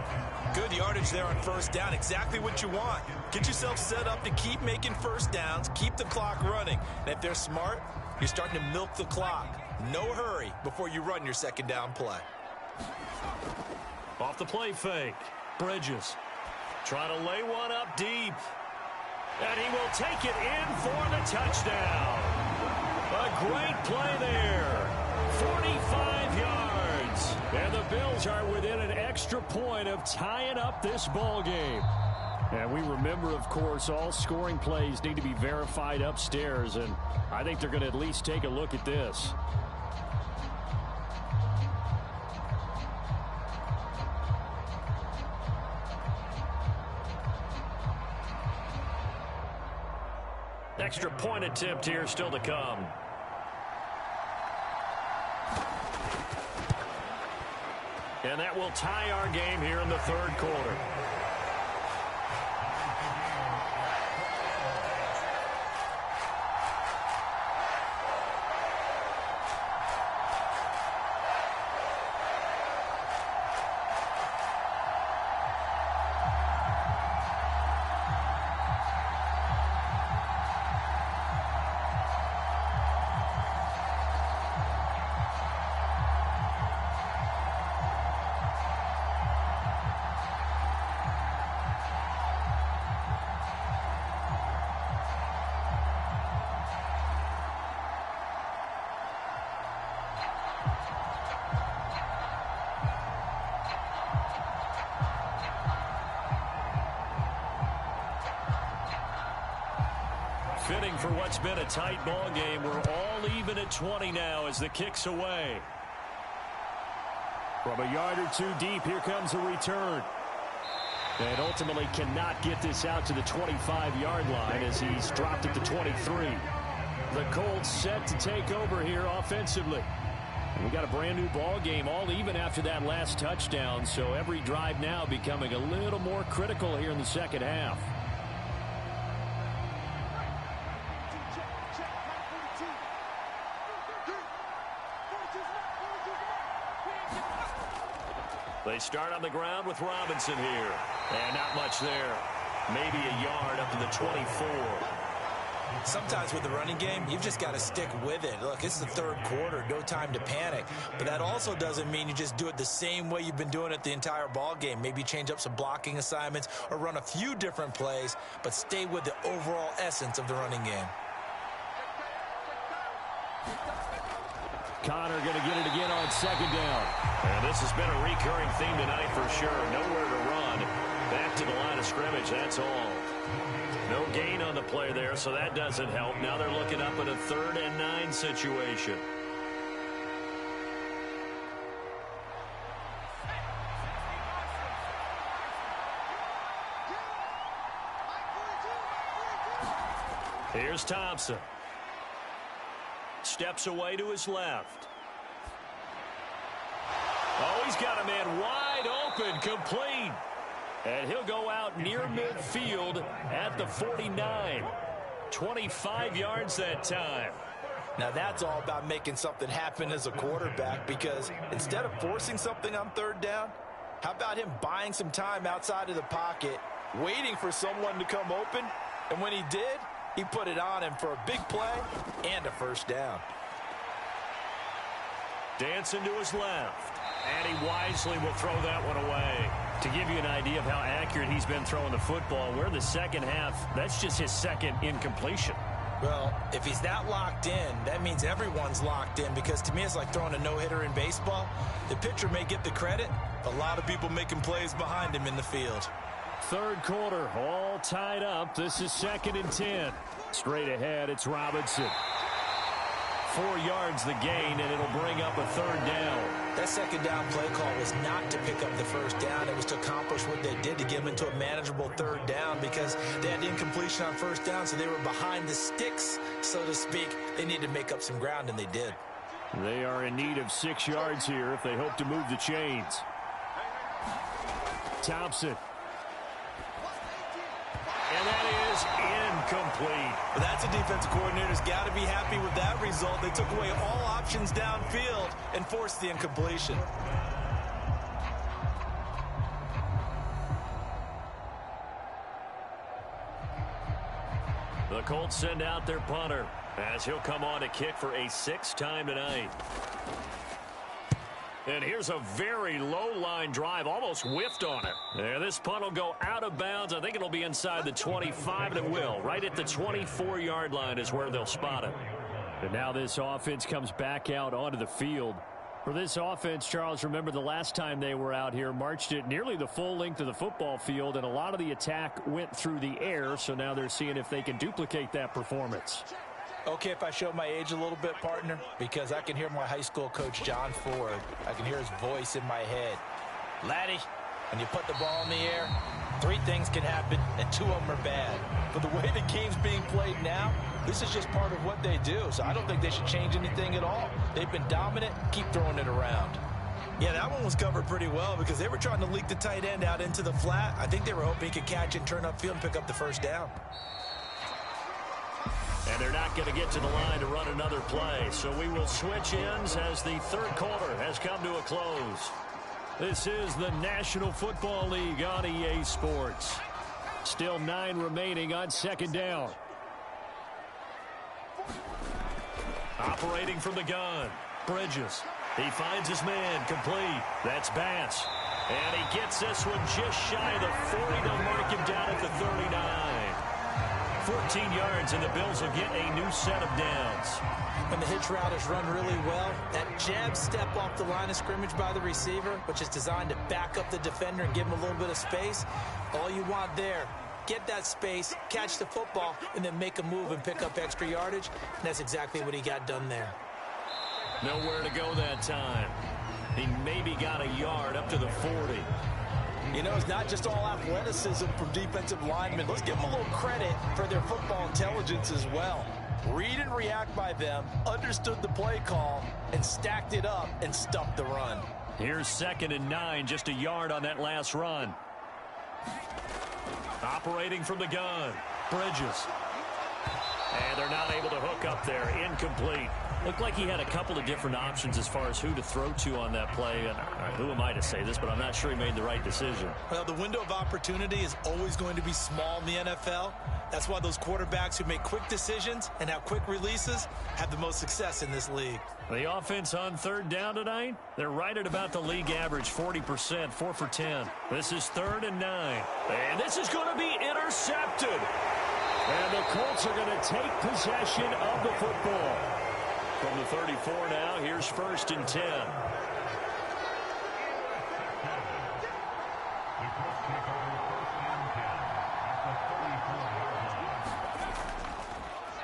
Good yardage there on first down. Exactly what you want. Get yourself set up to keep making first downs, keep the clock running. And if they're smart, you're starting to milk the clock. No hurry before you run your 2nd down play. Off the play fake. Bridges trying to lay one up deep. And he will take it in for the touchdown. A great play there. 45 yards. And the Bills are within an extra point of tying up this ball game. And we remember, of course, all scoring plays need to be verified upstairs. And I think they're going to at least take a look at this. Extra point attempt here still to come. And that will tie our game here in the 3rd quarter. Fitting for what's been a tight ball game. We're all even at 20 now as the kick's away. From a yard or 2 deep, here comes a return. And ultimately cannot get this out to the 25-yard line as he's dropped at the 23. The Colts set to take over here offensively. And we got a brand new ball game, all even after that last touchdown. So every drive now becoming a little more critical here in the 2nd half. They start on the ground with Robinson here. And not much there. Maybe a yard up to the 24. Sometimes with the running game, you've just got to stick with it. Look, this is the 3rd quarter, no time to panic. But that also doesn't mean you just do it the same way you've been doing it the entire ball game. Maybe change up some blocking assignments or run a few different plays, but stay with the overall essence of the running game. Connor going to get it again on 2nd down. And this has been a recurring theme tonight for sure. Nowhere to run. Back to the line of scrimmage, that's all. No gain on the play there, so that doesn't help. Now they're looking up at a 3rd and 9 situation. Here's Thompson. Steps away to his left. Oh, he's got a man wide open, complete. And he'll go out near midfield at the 49. 25 yards that time. Now that's all about making something happen as a quarterback, because instead of forcing something on 3rd down, how about him buying some time outside of the pocket, waiting for someone to come open, and when he did, he put it on him for a big play and a first down. Dancing to his left. And he wisely will throw that one away. To give you an idea of how accurate he's been throwing the football, we're in the second half. That's just his second incompletion. Well, if he's that locked in, that means everyone's locked in, because to me it's like throwing a no-hitter in baseball. The pitcher may get the credit, a lot of people making plays behind him in the field. Third quarter, all tied up. This is 2nd and 10. Straight ahead, it's Robinson. 4 yards the gain, and it'll bring up a 3rd down. That 2nd down play call was not to pick up the 1st down. It was to accomplish what they did, to get them into a manageable 3rd down, because they had incompletion on 1st down, so they were behind the sticks, so to speak. They needed to make up some ground, and they did. They are in need of 6 yards here if they hope to move the chains. Thompson. And that is incomplete. Well, that's a defensive coordinator's got to be happy with that result. They took away all options downfield and forced the incompletion. The Colts send out their punter as he'll come on to kick for a 6th time tonight. And here's a very low-line drive, almost whiffed on it. And this punt will go out of bounds. I think it'll be inside the 25, and it will. Right at the 24-yard line is where they'll spot it. And now this offense comes back out onto the field. For this offense, Charles, remember the last time they were out here, marched it nearly the full length of the football field, and a lot of the attack went through the air, so now they're seeing if they can duplicate that performance. Okay, if I show my age a little bit, partner, because I can hear my high school coach, John Ford. I can hear his voice in my head. Laddie, when you put the ball in the air, 3 things can happen, and 2 of them are bad. But the way the game's being played now, this is just part of what they do. So I don't think they should change anything at all. They've been dominant. Keep throwing it around. Yeah, that one was covered pretty well because they were trying to leak the tight end out into the flat. I think they were hoping he could catch and turn upfield and pick up the 1st down. And they're not going to get to the line to run another play. So we will switch ends as the 3rd quarter has come to a close. This is the National Football League on EA Sports. Still 9 remaining on 2nd down. Operating from the gun, Bridges. He finds his man, complete. That's Bass. And he gets this one just shy of the 40 to mark him down at the 39. 14 yards, and the Bills will get a new set of downs. When the hitch route is run really well, that jab step off the line of scrimmage by the receiver, which is designed to back up the defender and give him a little bit of space, all you want there, get that space, catch the football, and then make a move and pick up extra yardage, and that's exactly what he got done there. Nowhere to go that time. He maybe got a yard up to the 40. You know, it's not just all athleticism from defensive linemen. Let's give them a little credit for their football intelligence as well. Read and react by them, understood the play call, and stacked it up and stuffed the run. Here's 2nd and 9, just a yard on that last run. Operating from the gun, Bridges. And they're not able to hook up there, incomplete. Looked like he had a couple of different options as far as who to throw to on that play. And who am I to say this, but I'm not sure he made the right decision. Well, the window of opportunity is always going to be small in the NFL. That's why those quarterbacks who make quick decisions and have quick releases have the most success in this league. The offense on 3rd down tonight, they're right at about the league average, 40%, 4 for 10. This is 3rd and 9. And this is going to be intercepted. And the Colts are going to take possession of the football. From the 34 now, here's 1st and 10.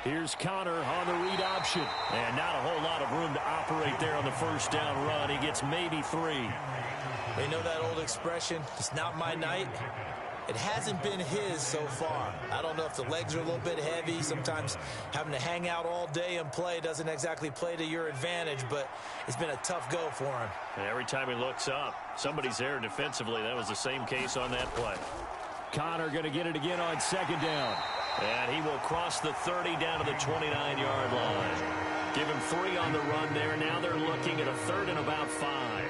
Here's Connor on the read option. And not a whole lot of room to operate there on the 1st down run. He gets maybe 3. They know that old expression, it's not my night. It hasn't been his so far. I don't know if the legs are a little bit heavy. Sometimes having to hang out all day and play doesn't exactly play to your advantage, but it's been a tough go for him. And every time he looks up, somebody's there defensively. That was the same case on that play. Connor going to get it again on 2nd down. And he will cross the 30 down to the 29-yard line. Give him 3 on the run there. Now they're looking at a 3rd and about 5.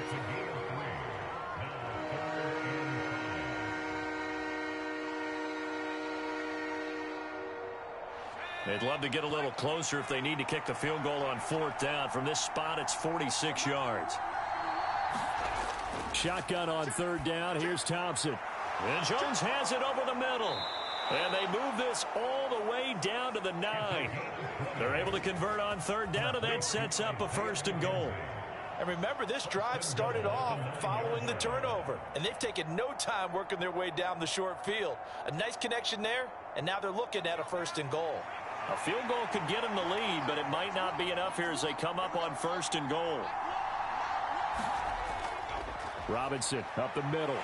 They'd love to get a little closer if they need to kick the field goal on 4th down. From this spot, it's 46 yards. Shotgun on 3rd down. Here's Thompson. And Jones has it over the middle. And they move this all the way down to the 9. They're able to convert on 3rd down, and that sets up a 1st and goal. And remember, this drive started off following the turnover. And they've taken no time working their way down the short field. A nice connection there, and now they're looking at a 1st and goal. A field goal could get them the lead, but it might not be enough here as they come up on 1st and goal. Robinson up the middle.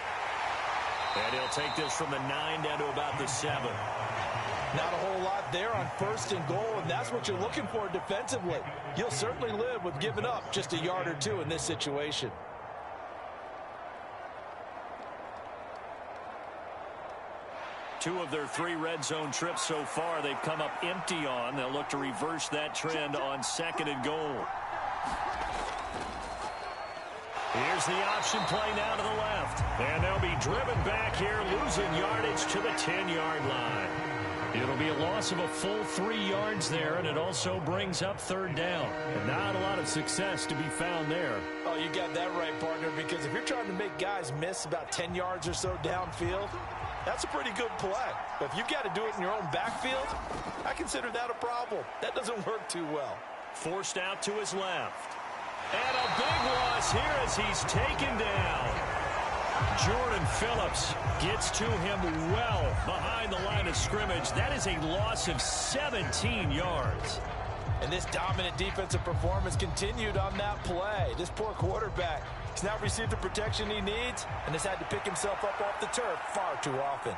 And he'll take this from the 9 down to about the 7. Not a whole lot there on 1st and goal, and that's what you're looking for defensively. You'll certainly live with giving up just a yard or 2 in this situation. Two of their 3 red zone trips so far they've come up empty on. They'll look to reverse that trend on 2nd and goal. Here's the option play now to the left. And they'll be driven back here, losing yardage to the 10-yard line. It'll be a loss of a full 3 yards there, and it also brings up 3rd down. And not a lot of success to be found there. Oh, you got that right, partner, because if you're trying to make guys miss about 10 yards or so downfield, that's a pretty good play. But if you've got to do it in your own backfield, I consider that a problem. That doesn't work too well. Forced out to his left. And a big loss here as he's taken down. Jordan Phillips gets to him well behind the line of scrimmage. That is a loss of 17 yards. And this dominant defensive performance continued on that play. This poor quarterback has now received the protection he needs and has had to pick himself up off the turf far too often.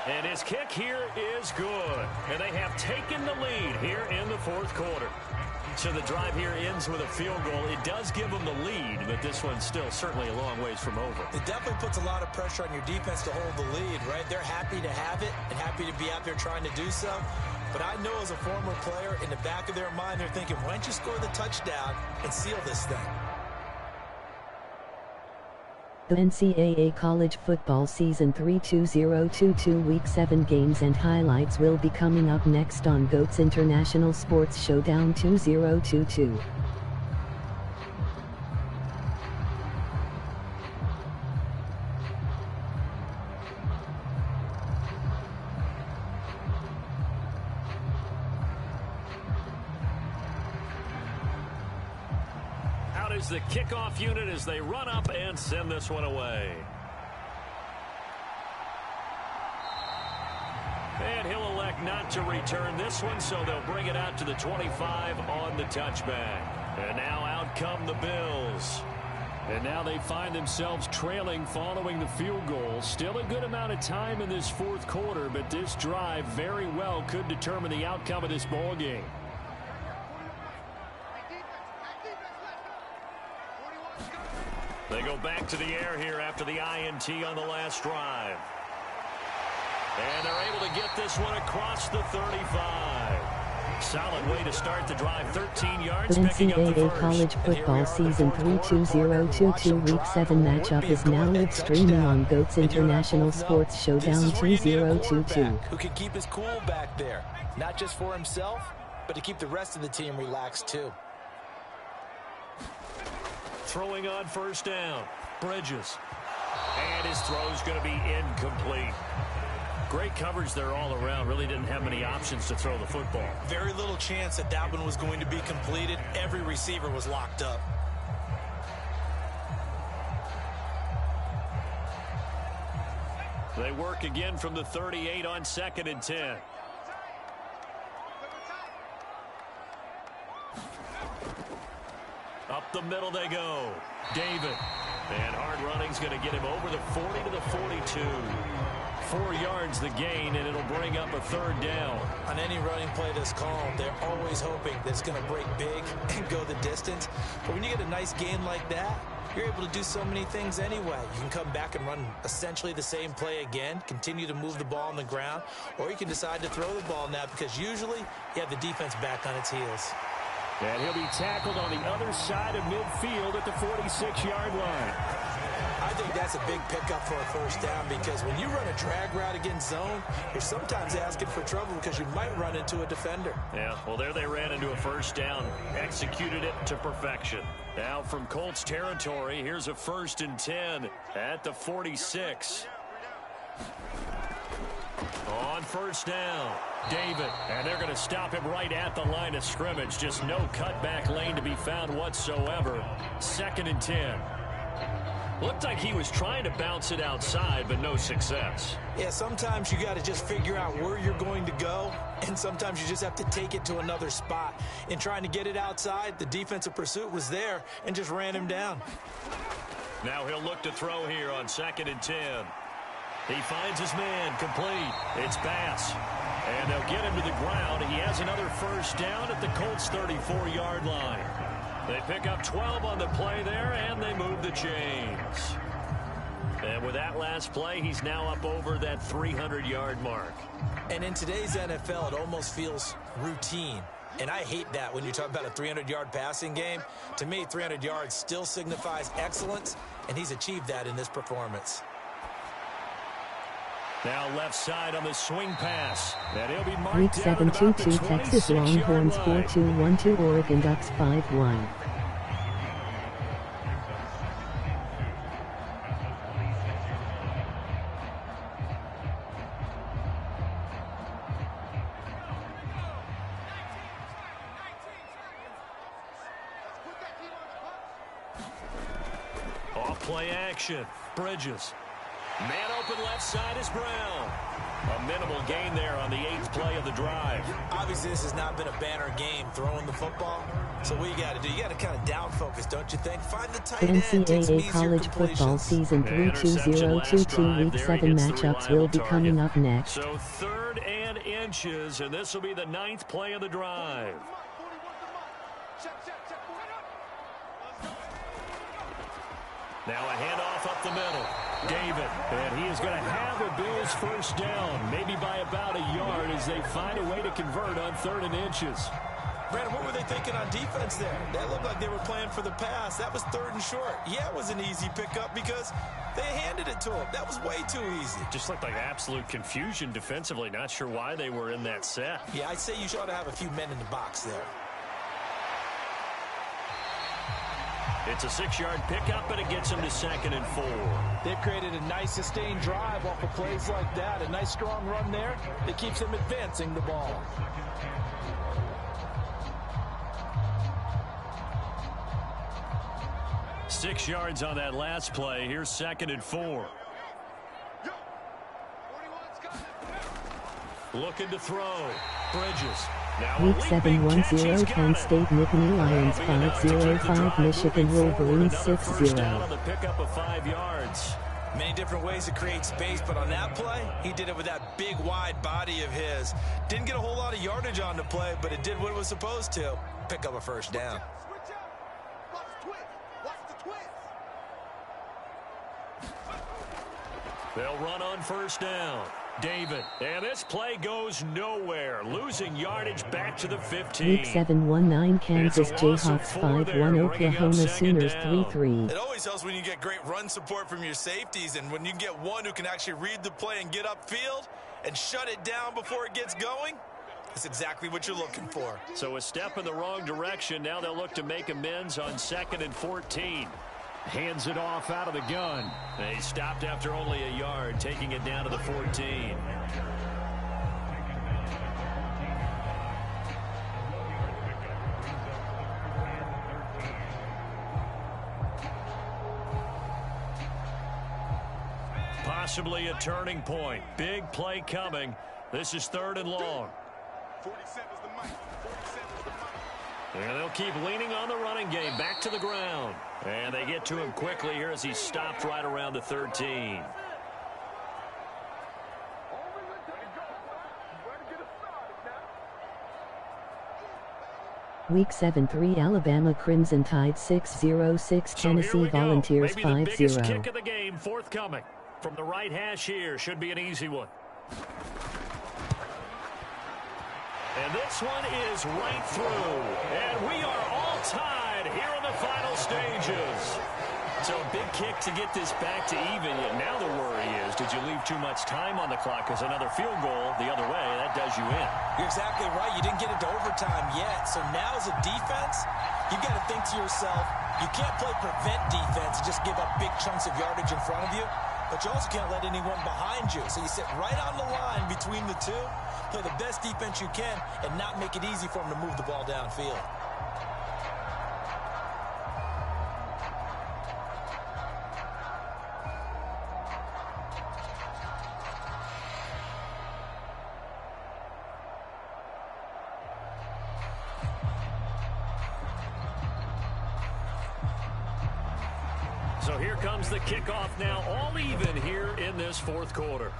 And his kick here is good. And they have taken the lead here in the 4th quarter. So the drive here ends with a field goal. It does give them the lead, but this one's still certainly a long ways from over. It definitely puts a lot of pressure on your defense to hold the lead, right? They're happy to have it and happy to be out there trying to do so. But I know as a former player, in the back of their mind, they're thinking, why don't you score the touchdown and seal this thing? The NCAA College Football Season 3 2022 Week 7 games and highlights will be coming up next on GOAT's International Sports Showdown 2022. Is the kickoff unit as they run up and send this one away. And he'll elect not to return this one, so they'll bring it out to the 25 on the touchback. And now out come the Bills. And now they find themselves trailing following the field goal. Still a good amount of time in this 4th quarter, but this drive very well could determine the outcome of this ball game. They go back to the air here after the INT on the last drive. And they're able to get this one across the 35. Solid way to start the drive. 13 yards. The NCAA College Football Season 3 2022 Week 7 matchup is now live streaming on GOAT's International Sports Showdown 2022. Who can keep his cool back there, not just for himself, but to keep the rest of the team relaxed too. Throwing on 1st down. Bridges. And his throw's going to be incomplete. Great coverage there all around. Really didn't have many options to throw the football. Very little chance that that one was going to be completed. Every receiver was locked up. They work again from the 38 on 2nd and 10. Up the middle they go. David. And hard running's going to get him over the 40 to the 42. 4 yards the gain, and it'll bring up a 3rd down. On any running play that's called, they're always hoping that it's going to break big and go the distance. But when you get a nice gain like that, you're able to do so many things anyway. You can come back and run essentially the same play again, continue to move the ball on the ground, or you can decide to throw the ball now because usually you have the defense back on its heels. And he'll be tackled on the other side of midfield at the 46-yard line. I think that's a big pickup for a first down because when you run a drag route against zone, you're sometimes asking for trouble because you might run into a defender. Yeah, well, there they ran into a first down. Executed it to perfection. Now from Colts territory, here's a 1st and 10 at the 46. On first down, David, and they're going to stop him right at the line of scrimmage. Just no cutback lane to be found whatsoever. 2nd and 10. Looked like he was trying to bounce it outside, but no success. Yeah, sometimes you got to just figure out where you're going to go, and sometimes you just have to take it to another spot. In trying to get it outside, the defensive pursuit was there and just ran him down. Now he'll look to throw here on 2nd and 10. He finds his man, complete. It's Bass. And they'll get him to the ground. He has another first down at the Colts' 34-yard line. They pick up 12 on the play there, and they move the chains. And with that last play, he's now up over that 300-yard mark. And in today's NFL, it almost feels routine. And I hate that when you talk about a 300-yard passing game. To me, 300 yards still signifies excellence, and he's achieved that in this performance. Now left side on the swing pass. And he'll be marked Week down 7-2-2 Texas Longhorns 4-2-1-2 Oregon Ducks 5-1. Off play action. Bridges. Man open left side is Brown. A minimal gain there on the 8th play of the drive. Obviously, this has not been a banner game throwing the football. So what you got to do, you got to kind of down focus, don't you think? Find the tight end. NCAA college football season 3-2-0-2-2 week 7 matchups will be coming up next. So 3rd and inches, and this will be the 9th play of the drive. Now a handoff up the middle. David, and he is going to have a Bills first down, maybe by about a yard as they find a way to convert on 3rd and inches. Brandon, what were they thinking on defense there? That looked like they were playing for the pass. That was 3rd and short. Yeah, it was an easy pickup because they handed it to him. That was way too easy. Just looked like absolute confusion defensively. Not sure why they were in that set. Yeah, I'd say you ought to have a few men in the box there. It's a 6-yard pickup, and it gets him to 2nd and 4. They've created a nice sustained drive off of plays like that. A nice strong run there that keeps them advancing the ball. Six yards on that last play. Here's 2nd and 4. Looking to throw. Bridges. Now Week 7-1-0 Penn State Nittany Lions 5-0-5 Michigan Wolverines 6-0. The pickup of 5 yards. Many different ways to create space, but on that play, he did it with that big, wide body of his. Didn't get a whole lot of yardage on the play, but it did what it was supposed to. Pick up a first down. They'll run on first down. David. And this play goes nowhere. Losing yardage back to the 15. Week 7-1-9 Kansas Jayhawks 5-1 Oklahoma Sooners 3-3. It always helps when you get great run support from your safeties, and when you get one who can actually read the play and get upfield and shut it down before it gets going. That's exactly what you're looking for. So a step in the wrong direction. Now they'll look to make amends on 2nd and 14. Hands it off out of the gun. They stopped after only a yard, taking it down to the 14. Possibly a turning point. Big play coming. This is 3rd and long. 47 is the mic. 47 is the mic. And they'll keep leaning on the running game. Back to the ground. And they get to him quickly here as he stopped right around the 13. Week 7-3 Alabama Crimson Tide 6-0-6 Tennessee Volunteers 5-0. Maybe the biggest kick of the game forthcoming. From the right hash here. Should be an easy one. And this one is right through. And we are all tied here in the final stages. So a big kick to get this back to even. Yet now the worry is, did you leave too much time on the clock? Because another field goal the other way, that does you in. You're exactly right. You didn't get it to overtime yet. So now as a defense, you've got to think to yourself, you can't play prevent defense and just give up big chunks of yardage in front of you. But you also can't let anyone behind you. So you sit right on the line between the two, play the best defense you can, and not make it easy for them to move the ball downfield. So here comes the kickoff now, all even here in this fourth quarter.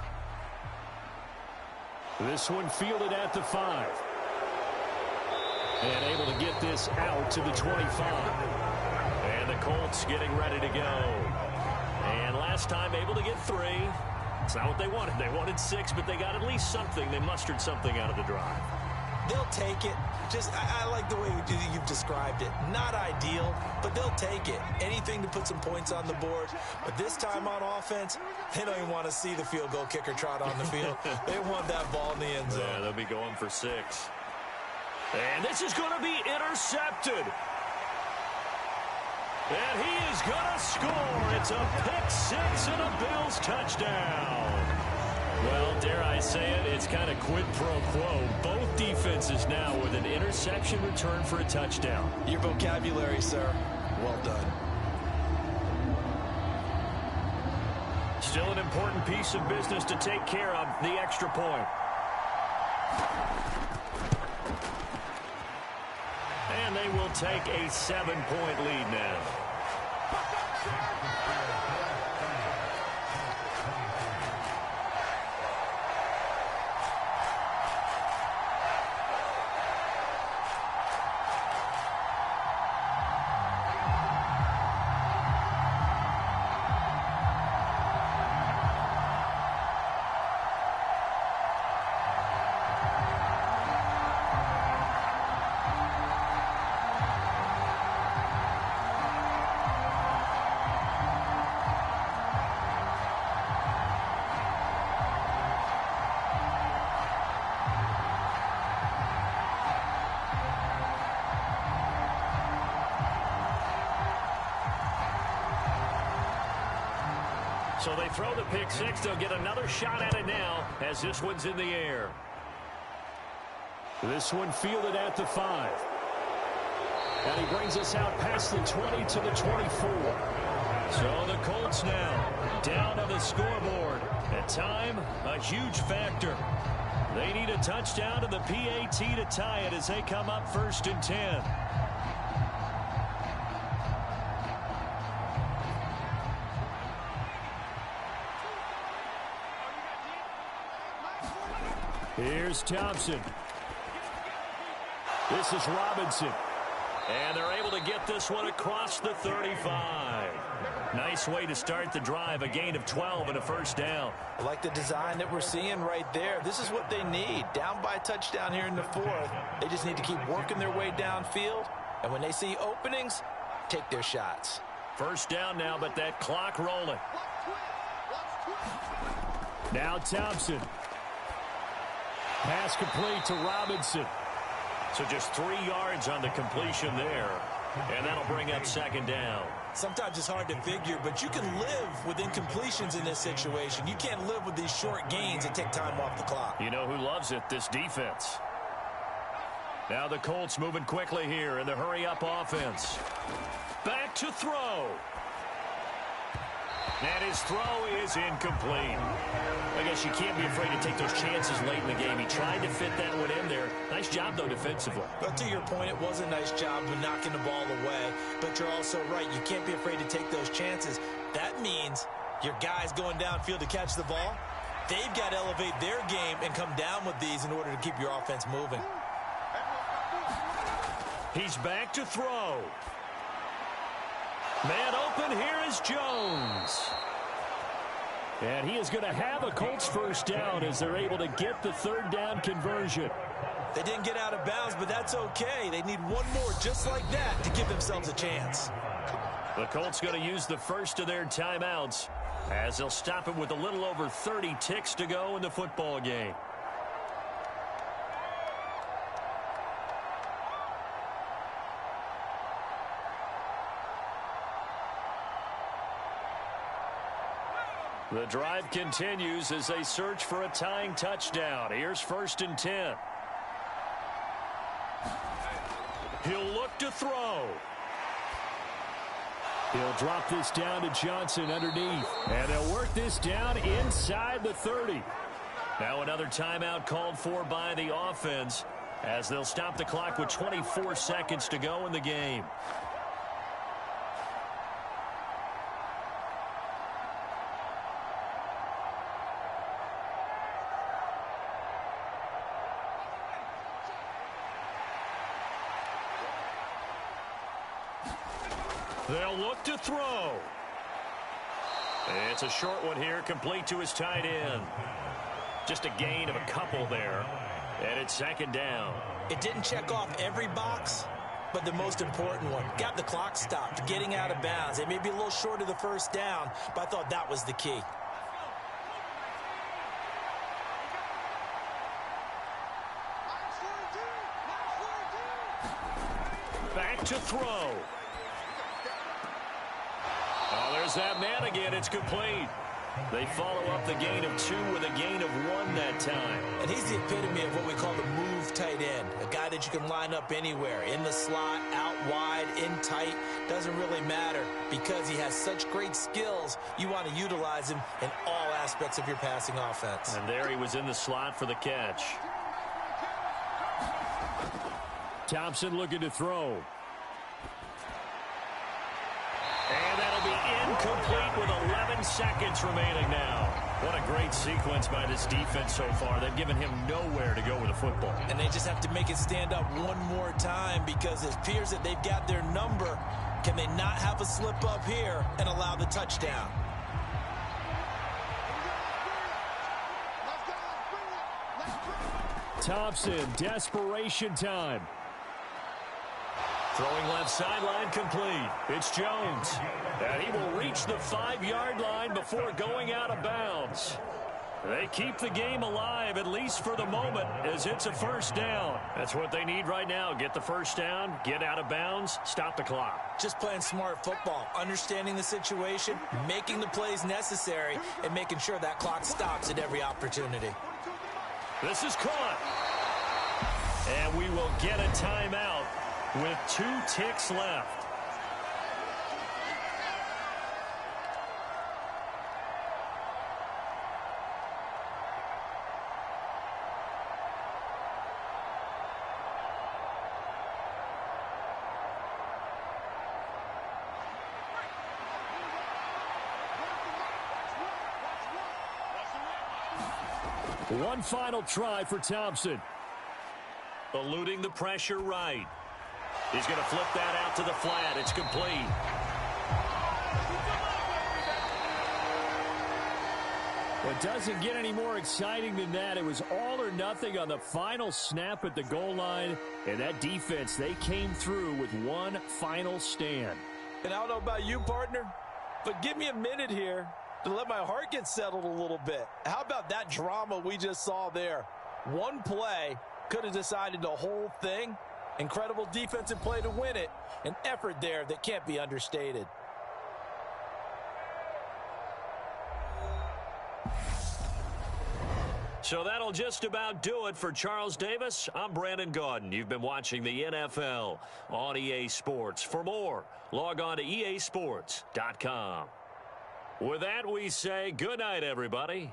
This one fielded at the 5. And able to get this out to the 25. And the Colts getting ready to go. And last time able to get 3. It's not what they wanted. They wanted 6, but they got at least something. They mustered something out of the drive. They'll take it. I like the way you've described it. Not ideal, but they'll take it. Anything to put some points on the board. But this time on offense, they don't even want to see the field goal kicker trot on the field. They want that ball in the end zone. Yeah, they'll be going for 6. And this is going to be intercepted. And he is going to score. It's a pick 6 and a Bills touchdown. Well, dare I say it, it's kind of quid pro quo. Both defenses now with an interception return for a touchdown. Your vocabulary, sir. Well done. Still an important piece of business to take care of, the extra point. And they will take a 7-point lead now. So they throw the pick 6. They'll get another shot at it now as this one's in the air. This one fielded at the 5. And he brings us out past the 20 to the 24. So the Colts now down on the scoreboard. At time, a huge factor. They need a touchdown to the PAT to tie it as they come up 1st and 10. Here's Thompson. This is Robinson. And they're able to get this one across the 35. Nice way to start the drive. A gain of 12 and a first down. I like the design that we're seeing right there. This is what they need. Down by a touchdown here in the 4th. They just need to keep working their way downfield. And when they see openings, take their shots. First down now, but that clock rolling. Now Thompson. Pass complete to Robinson. So just 3 yards on the completion there. And that'll bring up 2nd down. Sometimes it's hard to figure, but you can live with incompletions in this situation. You can't live with these short gains that take time off the clock. You know who loves it? This defense. Now the Colts moving quickly here in the hurry-up offense. Back to throw. And his throw is incomplete. I guess you can't be afraid to take those chances late in the game. He tried to fit that one in there. Nice job, though, defensively. But to your point, it was a nice job of knocking the ball away. But you're also right. You can't be afraid to take those chances. That means your guys going downfield to catch the ball, they've got to elevate their game and come down with these in order to keep your offense moving. He's back to throw. Man open, here is Jones. And he is going to have a Colts first down as they're able to get the 3rd down conversion. They didn't get out of bounds, but that's okay. They need one more just like that to give themselves a chance. The Colts going to use the first of their timeouts as they'll stop it with a little over 30 ticks to go in the football game. The drive continues as they search for a tying touchdown. Here's 1st and 10. He'll look to throw. He'll drop this down to Johnson underneath. And they'll work this down inside the 30. Now another timeout called for by the offense as they'll stop the clock with 24 seconds to go in the game. They'll look to throw. It's a short one here, complete to his tight end. Just a gain of a couple there. And it's 2nd down. It didn't check off every box, but the most important one. Got the clock stopped, getting out of bounds. It may be a little short of the 1st down, but I thought that was the key. Back to throw. Oh, there's that man again. It's complete. They follow up the gain of 2 with a gain of 1 that time. And he's the epitome of what we call the move tight end. A guy that you can line up anywhere. In the slot, out wide, in tight. Doesn't really matter because he has such great skills. You want to utilize him in all aspects of your passing offense. And there he was in the slot for the catch. Thompson looking to throw. And that'll be incomplete with 11 seconds remaining now. What a great sequence by this defense so far. They've given him nowhere to go with the football. And they just have to make it stand up one more time because it appears that they've got their number. Can they not have a slip up here and allow the touchdown? Thompson, desperation time. Throwing left sideline complete. It's Jones. And he will reach the 5-yard line before going out of bounds. They keep the game alive, at least for the moment, as it's a 1st down. That's what they need right now. Get the 1st down, get out of bounds, stop the clock. Just playing smart football, understanding the situation, making the plays necessary, and making sure that clock stops at every opportunity. This is caught. And we will get a timeout with 2 ticks left. One final try for Thompson. Eluding the pressure right. He's going to flip that out to the flat. It's complete. It doesn't get any more exciting than that. It was all or nothing on the final snap at the goal line. And that defense, they came through with one final stand. And I don't know about you, partner, but give me a minute here to let my heart get settled a little bit. How about that drama we just saw there? One play could have decided the whole thing. Incredible defensive play to win it. An effort there that can't be understated. So that'll just about do it for Charles Davis. I'm Brandon Gaudin. You've been watching the NFL on EA Sports. For more, log on to easports.com. With that, we say good night, everybody.